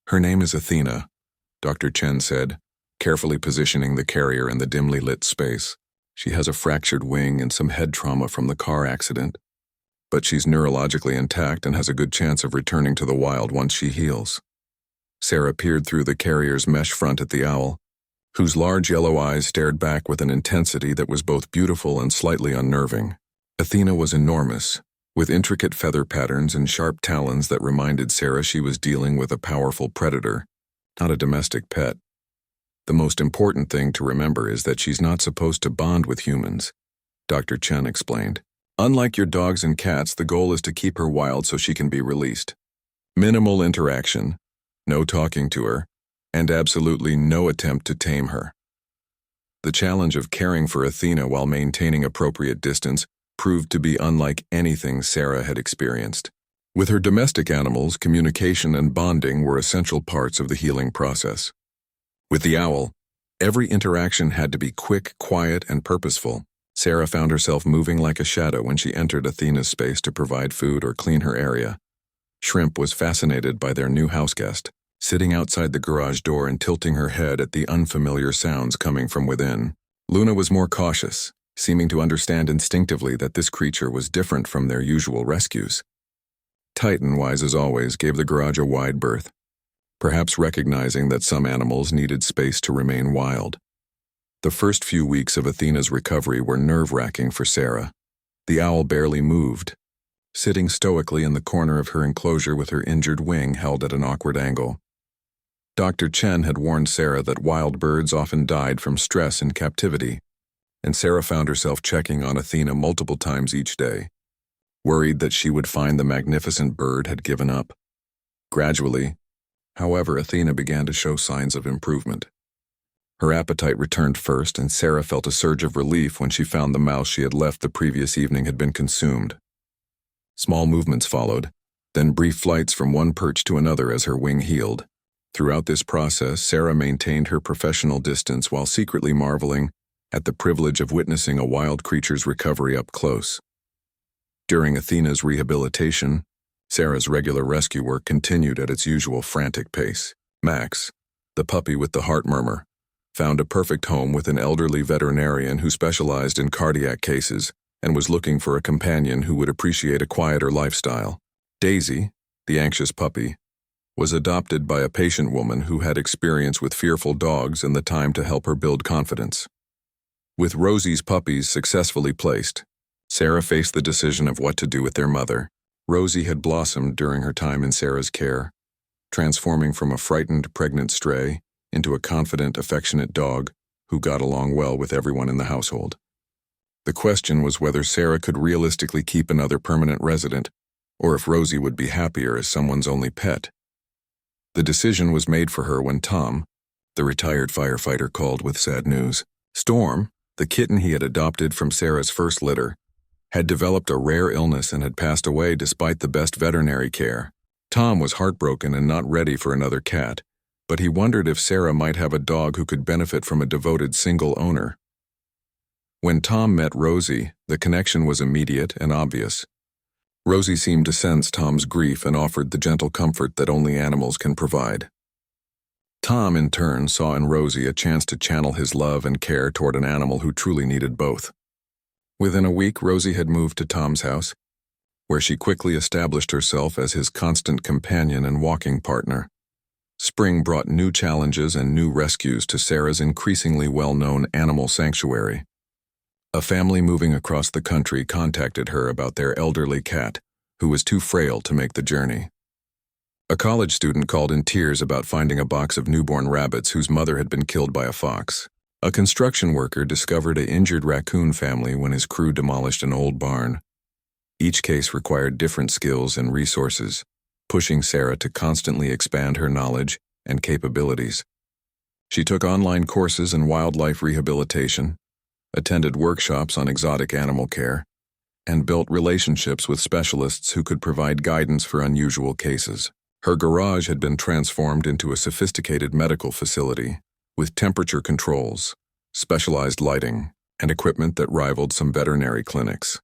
[SPEAKER 1] "Her name is Athena," Dr. Chen said, carefully positioning the carrier in the dimly lit space. "She has a fractured wing and some head trauma from the car accident, but she's neurologically intact and has a good chance of returning to the wild once she heals." Sarah peered through the carrier's mesh front at the owl, whose large yellow eyes stared back with an intensity that was both beautiful and slightly unnerving. Athena was enormous, with intricate feather patterns and sharp talons that reminded Sarah she was dealing with a powerful predator, not a domestic pet. "The most important thing to remember is that she's not supposed to bond with humans," Dr. Chen explained. "Unlike your dogs and cats, the goal is to keep her wild so she can be released. Minimal interaction, no talking to her, and absolutely no attempt to tame her." The challenge of caring for Athena while maintaining appropriate distance proved to be unlike anything Sarah had experienced. With her domestic animals, communication and bonding were essential parts of the healing process. With the owl, every interaction had to be quick, quiet, and purposeful. Sarah found herself moving like a shadow when she entered Athena's space to provide food or clean her area. Shrimp was fascinated by their new houseguest, sitting outside the garage door and tilting her head at the unfamiliar sounds coming from within. Luna was more cautious, seeming to understand instinctively that this creature was different from their usual rescues. Titan, wise as always, gave the garage a wide berth, perhaps recognizing that some animals needed space to remain wild. The first few weeks of Athena's recovery were nerve-wracking for Sarah. The owl barely moved, sitting stoically in the corner of her enclosure with her injured wing held at an awkward angle. Dr. Chen had warned Sarah that wild birds often died from stress in captivity, and Sarah found herself checking on Athena multiple times each day, worried that she would find the magnificent bird had given up. Gradually, however, Athena began to show signs of improvement. Her appetite returned first, and Sarah felt a surge of relief when she found the mouse she had left the previous evening had been consumed. Small movements followed, then brief flights from one perch to another as her wing healed. Throughout this process, Sarah maintained her professional distance while secretly marveling at the privilege of witnessing a wild creature's recovery up close. During Athena's rehabilitation, Sarah's regular rescue work continued at its usual frantic pace. Max, the puppy with the heart murmur, found a perfect home with an elderly veterinarian who specialized in cardiac cases and was looking for a companion who would appreciate a quieter lifestyle. Daisy, the anxious puppy, was adopted by a patient woman who had experience with fearful dogs and the time to help her build confidence. With Rosie's puppies successfully placed, Sarah faced the decision of what to do with their mother. Rosie had blossomed during her time in Sarah's care, transforming from a frightened, pregnant stray into a confident, affectionate dog who got along well with everyone in the household. The question was whether Sarah could realistically keep another permanent resident, or if Rosie would be happier as someone's only pet. The decision was made for her when Tom, the retired firefighter, called with sad news. Storm, the kitten he had adopted from Sarah's first litter, had developed a rare illness and had passed away despite the best veterinary care. Tom was heartbroken and not ready for another cat, but he wondered if Sarah might have a dog who could benefit from a devoted single owner. When Tom met Rosie, the connection was immediate and obvious. Rosie seemed to sense Tom's grief and offered the gentle comfort that only animals can provide. Tom, in turn, saw in Rosie a chance to channel his love and care toward an animal who truly needed both. Within a week, Rosie had moved to Tom's house, where she quickly established herself as his constant companion and walking partner. Spring brought new challenges and new rescues to Sarah's increasingly well-known animal sanctuary. A family moving across the country contacted her about their elderly cat, who was too frail to make the journey. A college student called in tears about finding a box of newborn rabbits whose mother had been killed by a fox. A construction worker discovered an injured raccoon family when his crew demolished an old barn. Each case required different skills and resources, pushing Sarah to constantly expand her knowledge and capabilities. She took online courses in wildlife rehabilitation, attended workshops on exotic animal care, and built relationships with specialists who could provide guidance for unusual cases. Her garage had been transformed into a sophisticated medical facility with temperature controls, specialized lighting, and equipment that rivaled some veterinary clinics.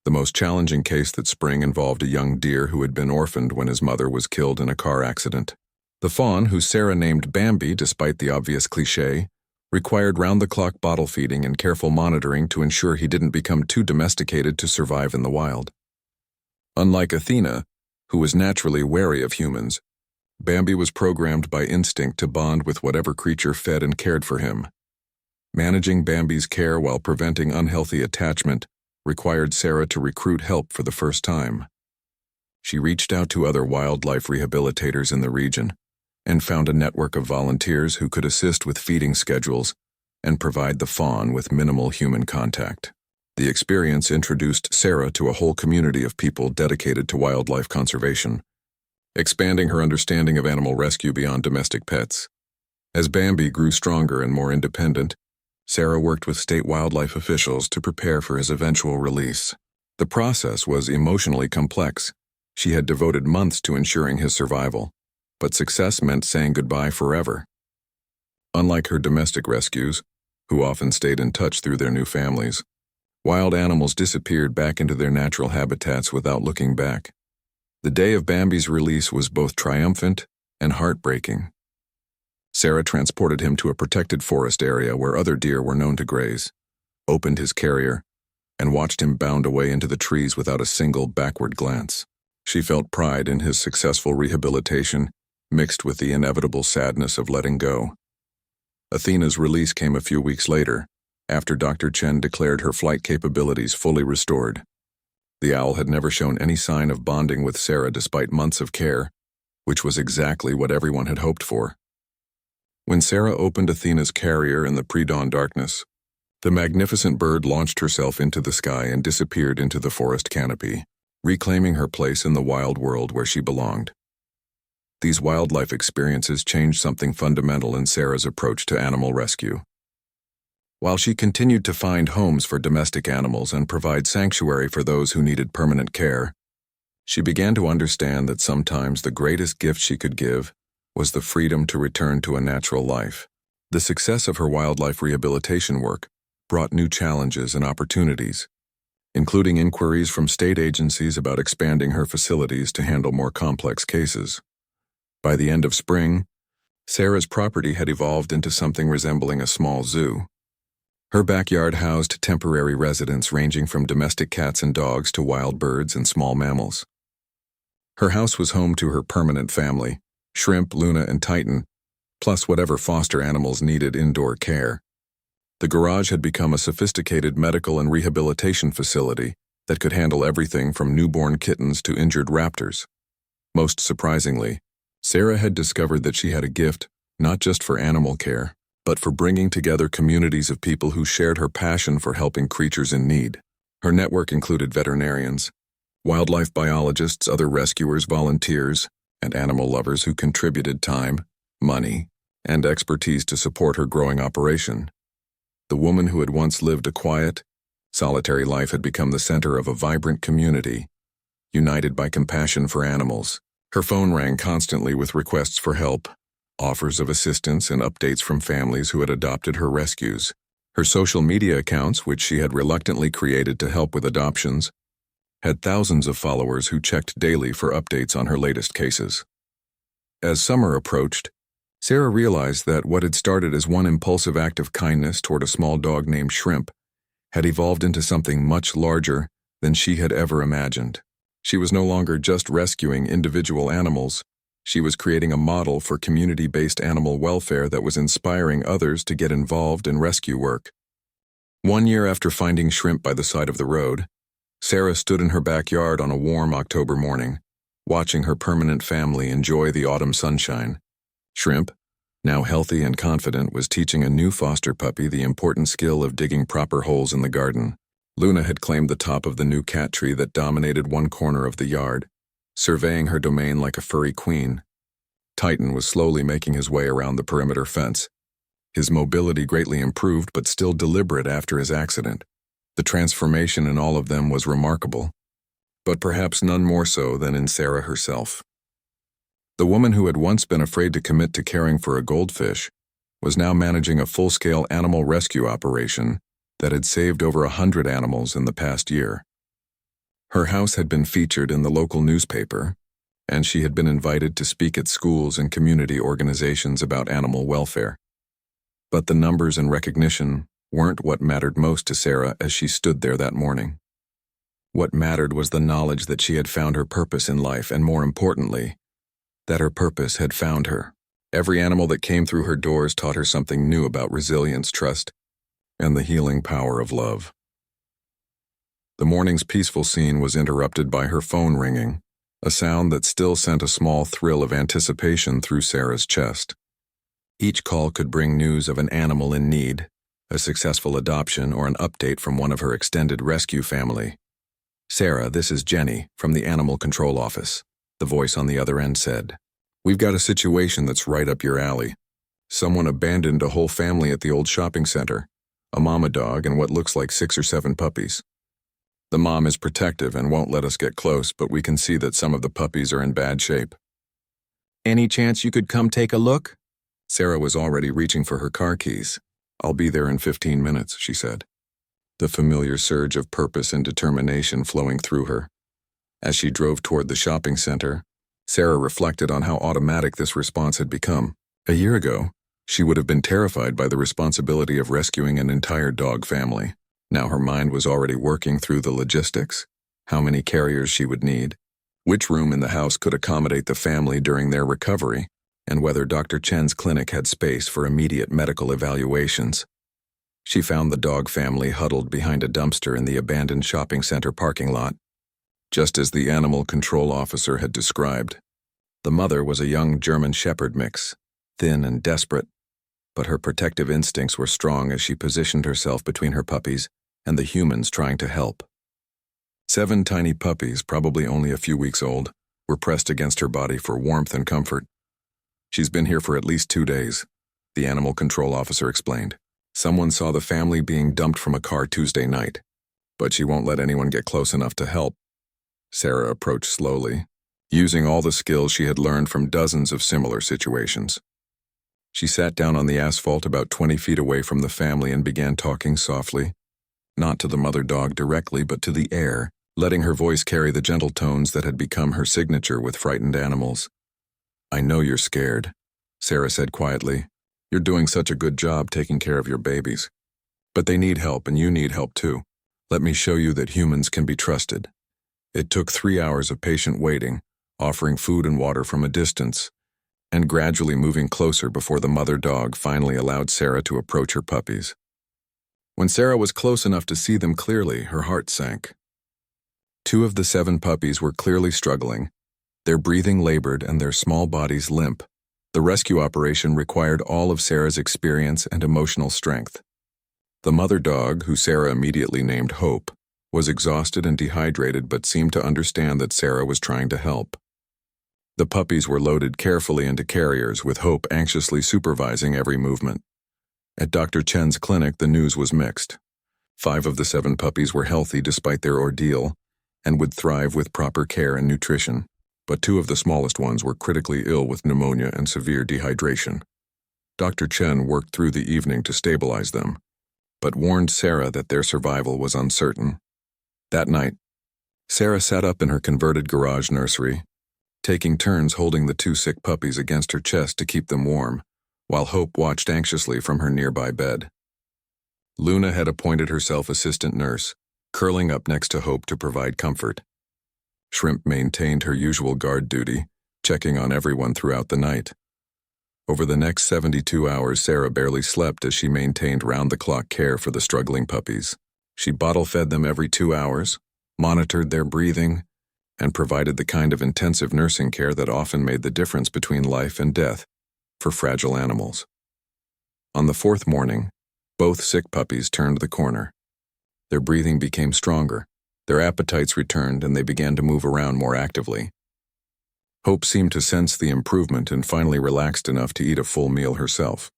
[SPEAKER 1] The most challenging case that spring involved a young deer who had been orphaned when his mother was killed in a car accident. The fawn, who Sarah named Bambi despite the obvious cliché, required round-the-clock bottle feeding and careful monitoring to ensure he didn't become too domesticated to survive in the wild. Unlike Athena, who was naturally wary of humans, Bambi was programmed by instinct to bond with whatever creature fed and cared for him. Managing Bambi's care while preventing unhealthy attachment required Sarah to recruit help for the first time. She reached out to other wildlife rehabilitators in the region and found a network of volunteers who could assist with feeding schedules and provide the fawn with minimal human contact. The experience introduced Sarah to a whole community of people dedicated to wildlife conservation, expanding her understanding of animal rescue beyond domestic pets. As Bambi grew stronger and more independent, Sarah worked with state wildlife officials to prepare for his eventual release. The process was emotionally complex. She had devoted months to ensuring his survival, but success meant saying goodbye forever. Unlike her domestic rescues, who often stayed in touch through their new families, wild animals disappeared back into their natural habitats without looking back. The day of Bambi's release was both triumphant and heartbreaking. Sarah transported him to a protected forest area where other deer were known to graze, opened his carrier, and watched him bound away into the trees without a single backward glance. She felt pride in his successful rehabilitation, mixed with the inevitable sadness of letting go. Athena's release came a few weeks later, after Dr. Chen declared her flight capabilities fully restored. The owl had never shown any sign of bonding with Sarah despite months of care, which was exactly what everyone had hoped for. When Sarah opened Athena's carrier in the pre-dawn darkness, the magnificent bird launched herself into the sky and disappeared into the forest canopy, reclaiming her place in the wild world where she belonged. These wildlife experiences changed something fundamental in Sarah's approach to animal rescue. While she continued to find homes for domestic animals and provide sanctuary for those who needed permanent care, she began to understand that sometimes the greatest gift she could give was the freedom to return to a natural life. The success of her wildlife rehabilitation work brought new challenges and opportunities, including inquiries from state agencies about expanding her facilities to handle more complex cases. By the end of spring, Sarah's property had evolved into something resembling a small zoo. Her backyard housed temporary residents ranging from domestic cats and dogs to wild birds and small mammals. Her house was home to her permanent family, Shrimp, Luna, and Titan, plus whatever foster animals needed indoor care. The garage had become a sophisticated medical and rehabilitation facility that could handle everything from newborn kittens to injured raptors. Most surprisingly, Sarah had discovered that she had a gift not just for animal care, but for bringing together communities of people who shared her passion for helping creatures in need. Her network included veterinarians, wildlife biologists, other rescuers, volunteers, and animal lovers who contributed time, money, and expertise to support her growing operation. The woman who had once lived a quiet, solitary life had become the center of a vibrant community, united by compassion for animals. Her phone rang constantly with requests for help, offers of assistance, and updates from families who had adopted her rescues. Her social media accounts, which she had reluctantly created to help with adoptions, had thousands of followers who checked daily for updates on her latest cases. As summer approached, Sarah realized that what had started as one impulsive act of kindness toward a small dog named Shrimp had evolved into something much larger than she had ever imagined. She was no longer just rescuing individual animals. She was creating a model for community-based animal welfare that was inspiring others to get involved in rescue work. 1 year after finding Shrimp by the side of the road, Sarah stood in her backyard on a warm October morning, watching her permanent family enjoy the autumn sunshine. Shrimp, now healthy and confident, was teaching a new foster puppy the important skill of digging proper holes in the garden. Luna had claimed the top of the new cat tree that dominated one corner of the yard, surveying her domain like a furry queen. Titan was slowly making his way around the perimeter fence. His mobility greatly improved, but still deliberate after his accident. The transformation in all of them was remarkable, but perhaps none more so than in Sarah herself. The woman who had once been afraid to commit to caring for a goldfish was now managing a full-scale animal rescue operation that had saved over 100 animals in the past year. Her house had been featured in the local newspaper, and she had been invited to speak at schools and community organizations about animal welfare. But the numbers and recognition weren't what mattered most to Sarah as she stood there that morning. What mattered was the knowledge that she had found her purpose in life, and more importantly, that her purpose had found her. Every animal that came through her doors taught her something new about resilience, trust, and the healing power of love. The morning's peaceful scene was interrupted by her phone ringing, a sound that still sent a small thrill of anticipation through Sarah's chest. Each call could bring news of an animal in need, a successful adoption, or an update from one of her extended rescue family. "Sarah, this is Jenny from the Animal Control Office," the voice on the other end said. "We've got a situation that's right up your alley. Someone abandoned a whole family at the old shopping center, a mama dog and what looks like 6 or 7 puppies. The mom is protective and won't let us get close, but we can see that some of the puppies are in bad shape." "Any chance you could come take a look?" Sarah was already reaching for her car keys. "I'll be there in 15 minutes, she said, the familiar surge of purpose and determination flowing through her. As she drove toward the shopping center, Sarah reflected on how automatic this response had become. A year ago, she would have been terrified by the responsibility of rescuing an entire dog family. Now her mind was already working through the logistics, how many carriers she would need, which room in the house could accommodate the family during their recovery, and whether Dr. Chen's clinic had space for immediate medical evaluations. She found the dog family huddled behind a dumpster in the abandoned shopping center parking lot, just as the animal control officer had described. The mother was a young German Shepherd mix, thin and desperate, but her protective instincts were strong as she positioned herself between her puppies and the humans trying to help. 7 tiny puppies, probably only a few weeks old, were pressed against her body for warmth and comfort. "She's been here for at least 2 days, the animal control officer explained. "Someone saw the family being dumped from a car Tuesday night, but she won't let anyone get close enough to help." Sarah approached slowly, using all the skills she had learned from dozens of similar situations. She sat down on the asphalt about 20 feet away from the family and began talking softly, not to the mother dog directly, but to the air, letting her voice carry the gentle tones that had become her signature with frightened animals. "I know you're scared," Sarah said quietly. "You're doing such a good job taking care of your babies. But they need help, and you need help too. Let me show you that humans can be trusted." It took 3 hours of patient waiting, offering food and water from a distance, and gradually moving closer before the mother dog finally allowed Sarah to approach her puppies. When Sarah was close enough to see them clearly, her heart sank. 2 of the 7 puppies were clearly struggling, their breathing labored and their small bodies limp. The rescue operation required all of Sarah's experience and emotional strength. The mother dog, who Sarah immediately named Hope, was exhausted and dehydrated but seemed to understand that Sarah was trying to help. The puppies were loaded carefully into carriers, with Hope anxiously supervising every movement. At Dr. Chen's clinic, the news was mixed. 5 of the 7 puppies were healthy despite their ordeal and would thrive with proper care and nutrition, but 2 of the smallest ones were critically ill with pneumonia and severe dehydration. Dr. Chen worked through the evening to stabilize them, but warned Sarah that their survival was uncertain. That night, Sarah sat up in her converted garage nursery, taking turns holding the two sick puppies against her chest to keep them warm, while Hope watched anxiously from her nearby bed. Luna had appointed herself assistant nurse, curling up next to Hope to provide comfort. Shrimp maintained her usual guard duty, checking on everyone throughout the night. Over the next 72 hours, Sarah barely slept as she maintained round-the-clock care for the struggling puppies. She bottle-fed them every 2 hours, monitored their breathing, and provided the kind of intensive nursing care that often made the difference between life and death for fragile animals. On the fourth morning, both sick puppies turned the corner. Their breathing became stronger, their appetites returned, and they began to move around more actively. Hope seemed to sense the improvement and finally relaxed enough to eat a full meal herself.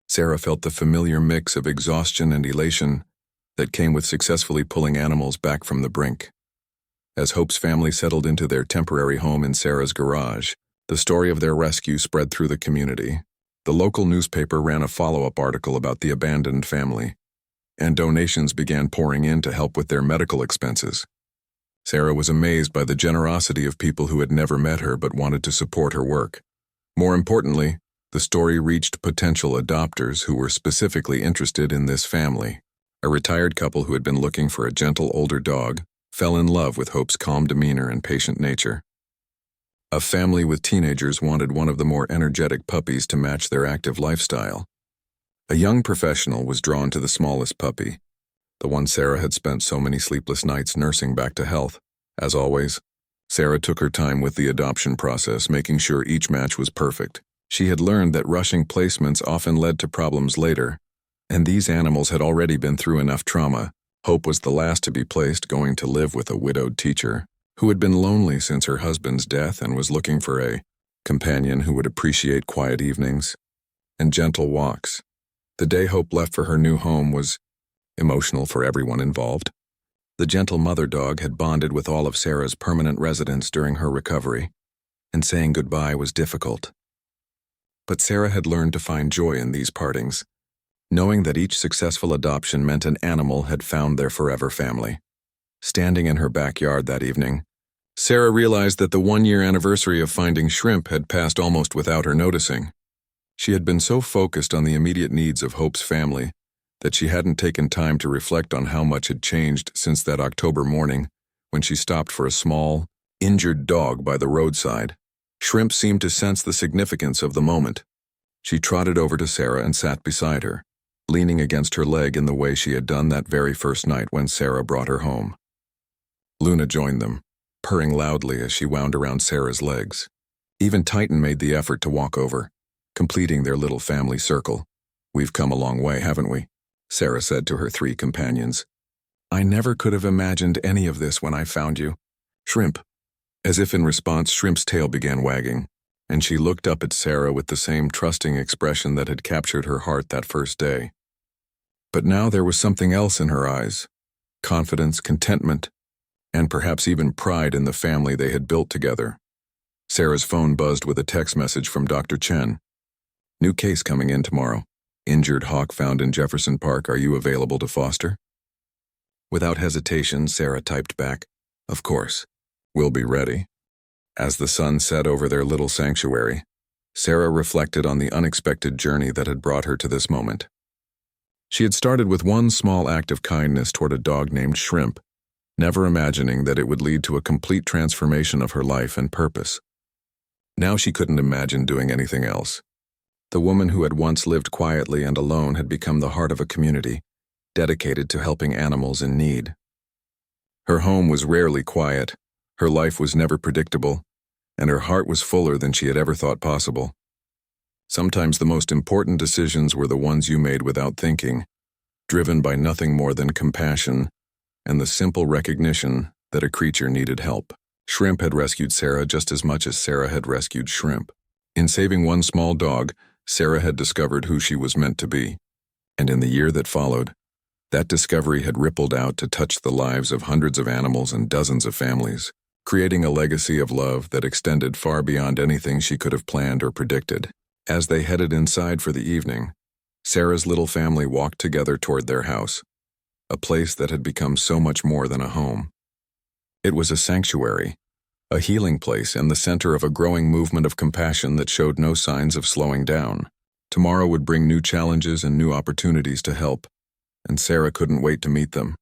[SPEAKER 1] Sarah felt the familiar mix of exhaustion and elation that came with successfully pulling animals back from the brink. As Hope's family settled into their temporary home in Sarah's garage, the story of their rescue spread through the community. The local newspaper ran a follow-up article about the abandoned family, and donations began pouring in to help with their medical expenses. Sarah was amazed by the generosity of people who had never met her but wanted to support her work. More importantly, the story reached potential adopters who were specifically interested in this family. A retired couple who had been looking for a gentle older dog fell in love with Hope's calm demeanor and patient nature. A family with teenagers wanted one of the more energetic puppies to match their active lifestyle. A young professional was drawn to the smallest puppy, the one Sarah had spent so many sleepless nights nursing back to health. As always, Sarah took her time with the adoption process, making sure each match was perfect. She had learned that rushing placements often led to problems later, and these animals had already been through enough trauma. Hope was the last to be placed, going to live with a widowed teacher who had been lonely since her husband's death and was looking for a companion who would appreciate quiet evenings and gentle walks. The day Hope left for her new home was emotional for everyone involved. The gentle mother dog had bonded with all of Sarah's permanent residents during her recovery, and saying goodbye was difficult. But Sarah had learned to find joy in these partings, knowing that each successful adoption meant an animal had found their forever family. Standing in her backyard that evening, Sarah realized that the 1-year anniversary of finding Shrimp had passed almost without her noticing. She had been so focused on the immediate needs of Hope's family that she hadn't taken time to reflect on how much had changed since that October morning when she stopped for a small, injured dog by the roadside. Shrimp seemed to sense the significance of the moment. She trotted over to Sarah and sat beside her, leaning against her leg in the way she had done that very first night when Sarah brought her home. Luna joined them, purring loudly as she wound around Sarah's legs. Even Titan made the effort to walk over, completing their little family circle. "We've come a long way, haven't we?" Sarah said to her 3 companions. "I never could have imagined any of this when I found you, Shrimp." As if in response, Shrimp's tail began wagging, and she looked up at Sarah with the same trusting expression that had captured her heart that first day. But now there was something else in her eyes: confidence, contentment, and perhaps even pride in the family they had built together. Sarah's phone buzzed with a text message from Dr. Chen. "New case coming in tomorrow. Injured hawk found in Jefferson Park. Are you available to foster?" Without hesitation, Sarah typed back, "Of course. We'll be ready." As the sun set over their little sanctuary, Sarah reflected on the unexpected journey that had brought her to this moment. She had started with one small act of kindness toward a dog named Shrimp, never imagining that it would lead to a complete transformation of her life and purpose. Now she couldn't imagine doing anything else. The woman who had once lived quietly and alone had become the heart of a community, dedicated to helping animals in need. Her home was rarely quiet, her life was never predictable, and her heart was fuller than she had ever thought possible. Sometimes the most important decisions were the ones you made without thinking, driven by nothing more than compassion and the simple recognition that a creature needed help. Shrimp had rescued Sarah just as much as Sarah had rescued Shrimp. In saving one small dog, Sarah had discovered who she was meant to be. And in the year that followed, that discovery had rippled out to touch the lives of hundreds of animals and dozens of families, creating a legacy of love that extended far beyond anything she could have planned or predicted. As they headed inside for the evening, Sarah's little family walked together toward their house, a place that had become so much more than a home. It was a sanctuary, a healing place and the center of a growing movement of compassion that showed no signs of slowing down. Tomorrow would bring new challenges and new opportunities to help, and Sarah couldn't wait to meet them.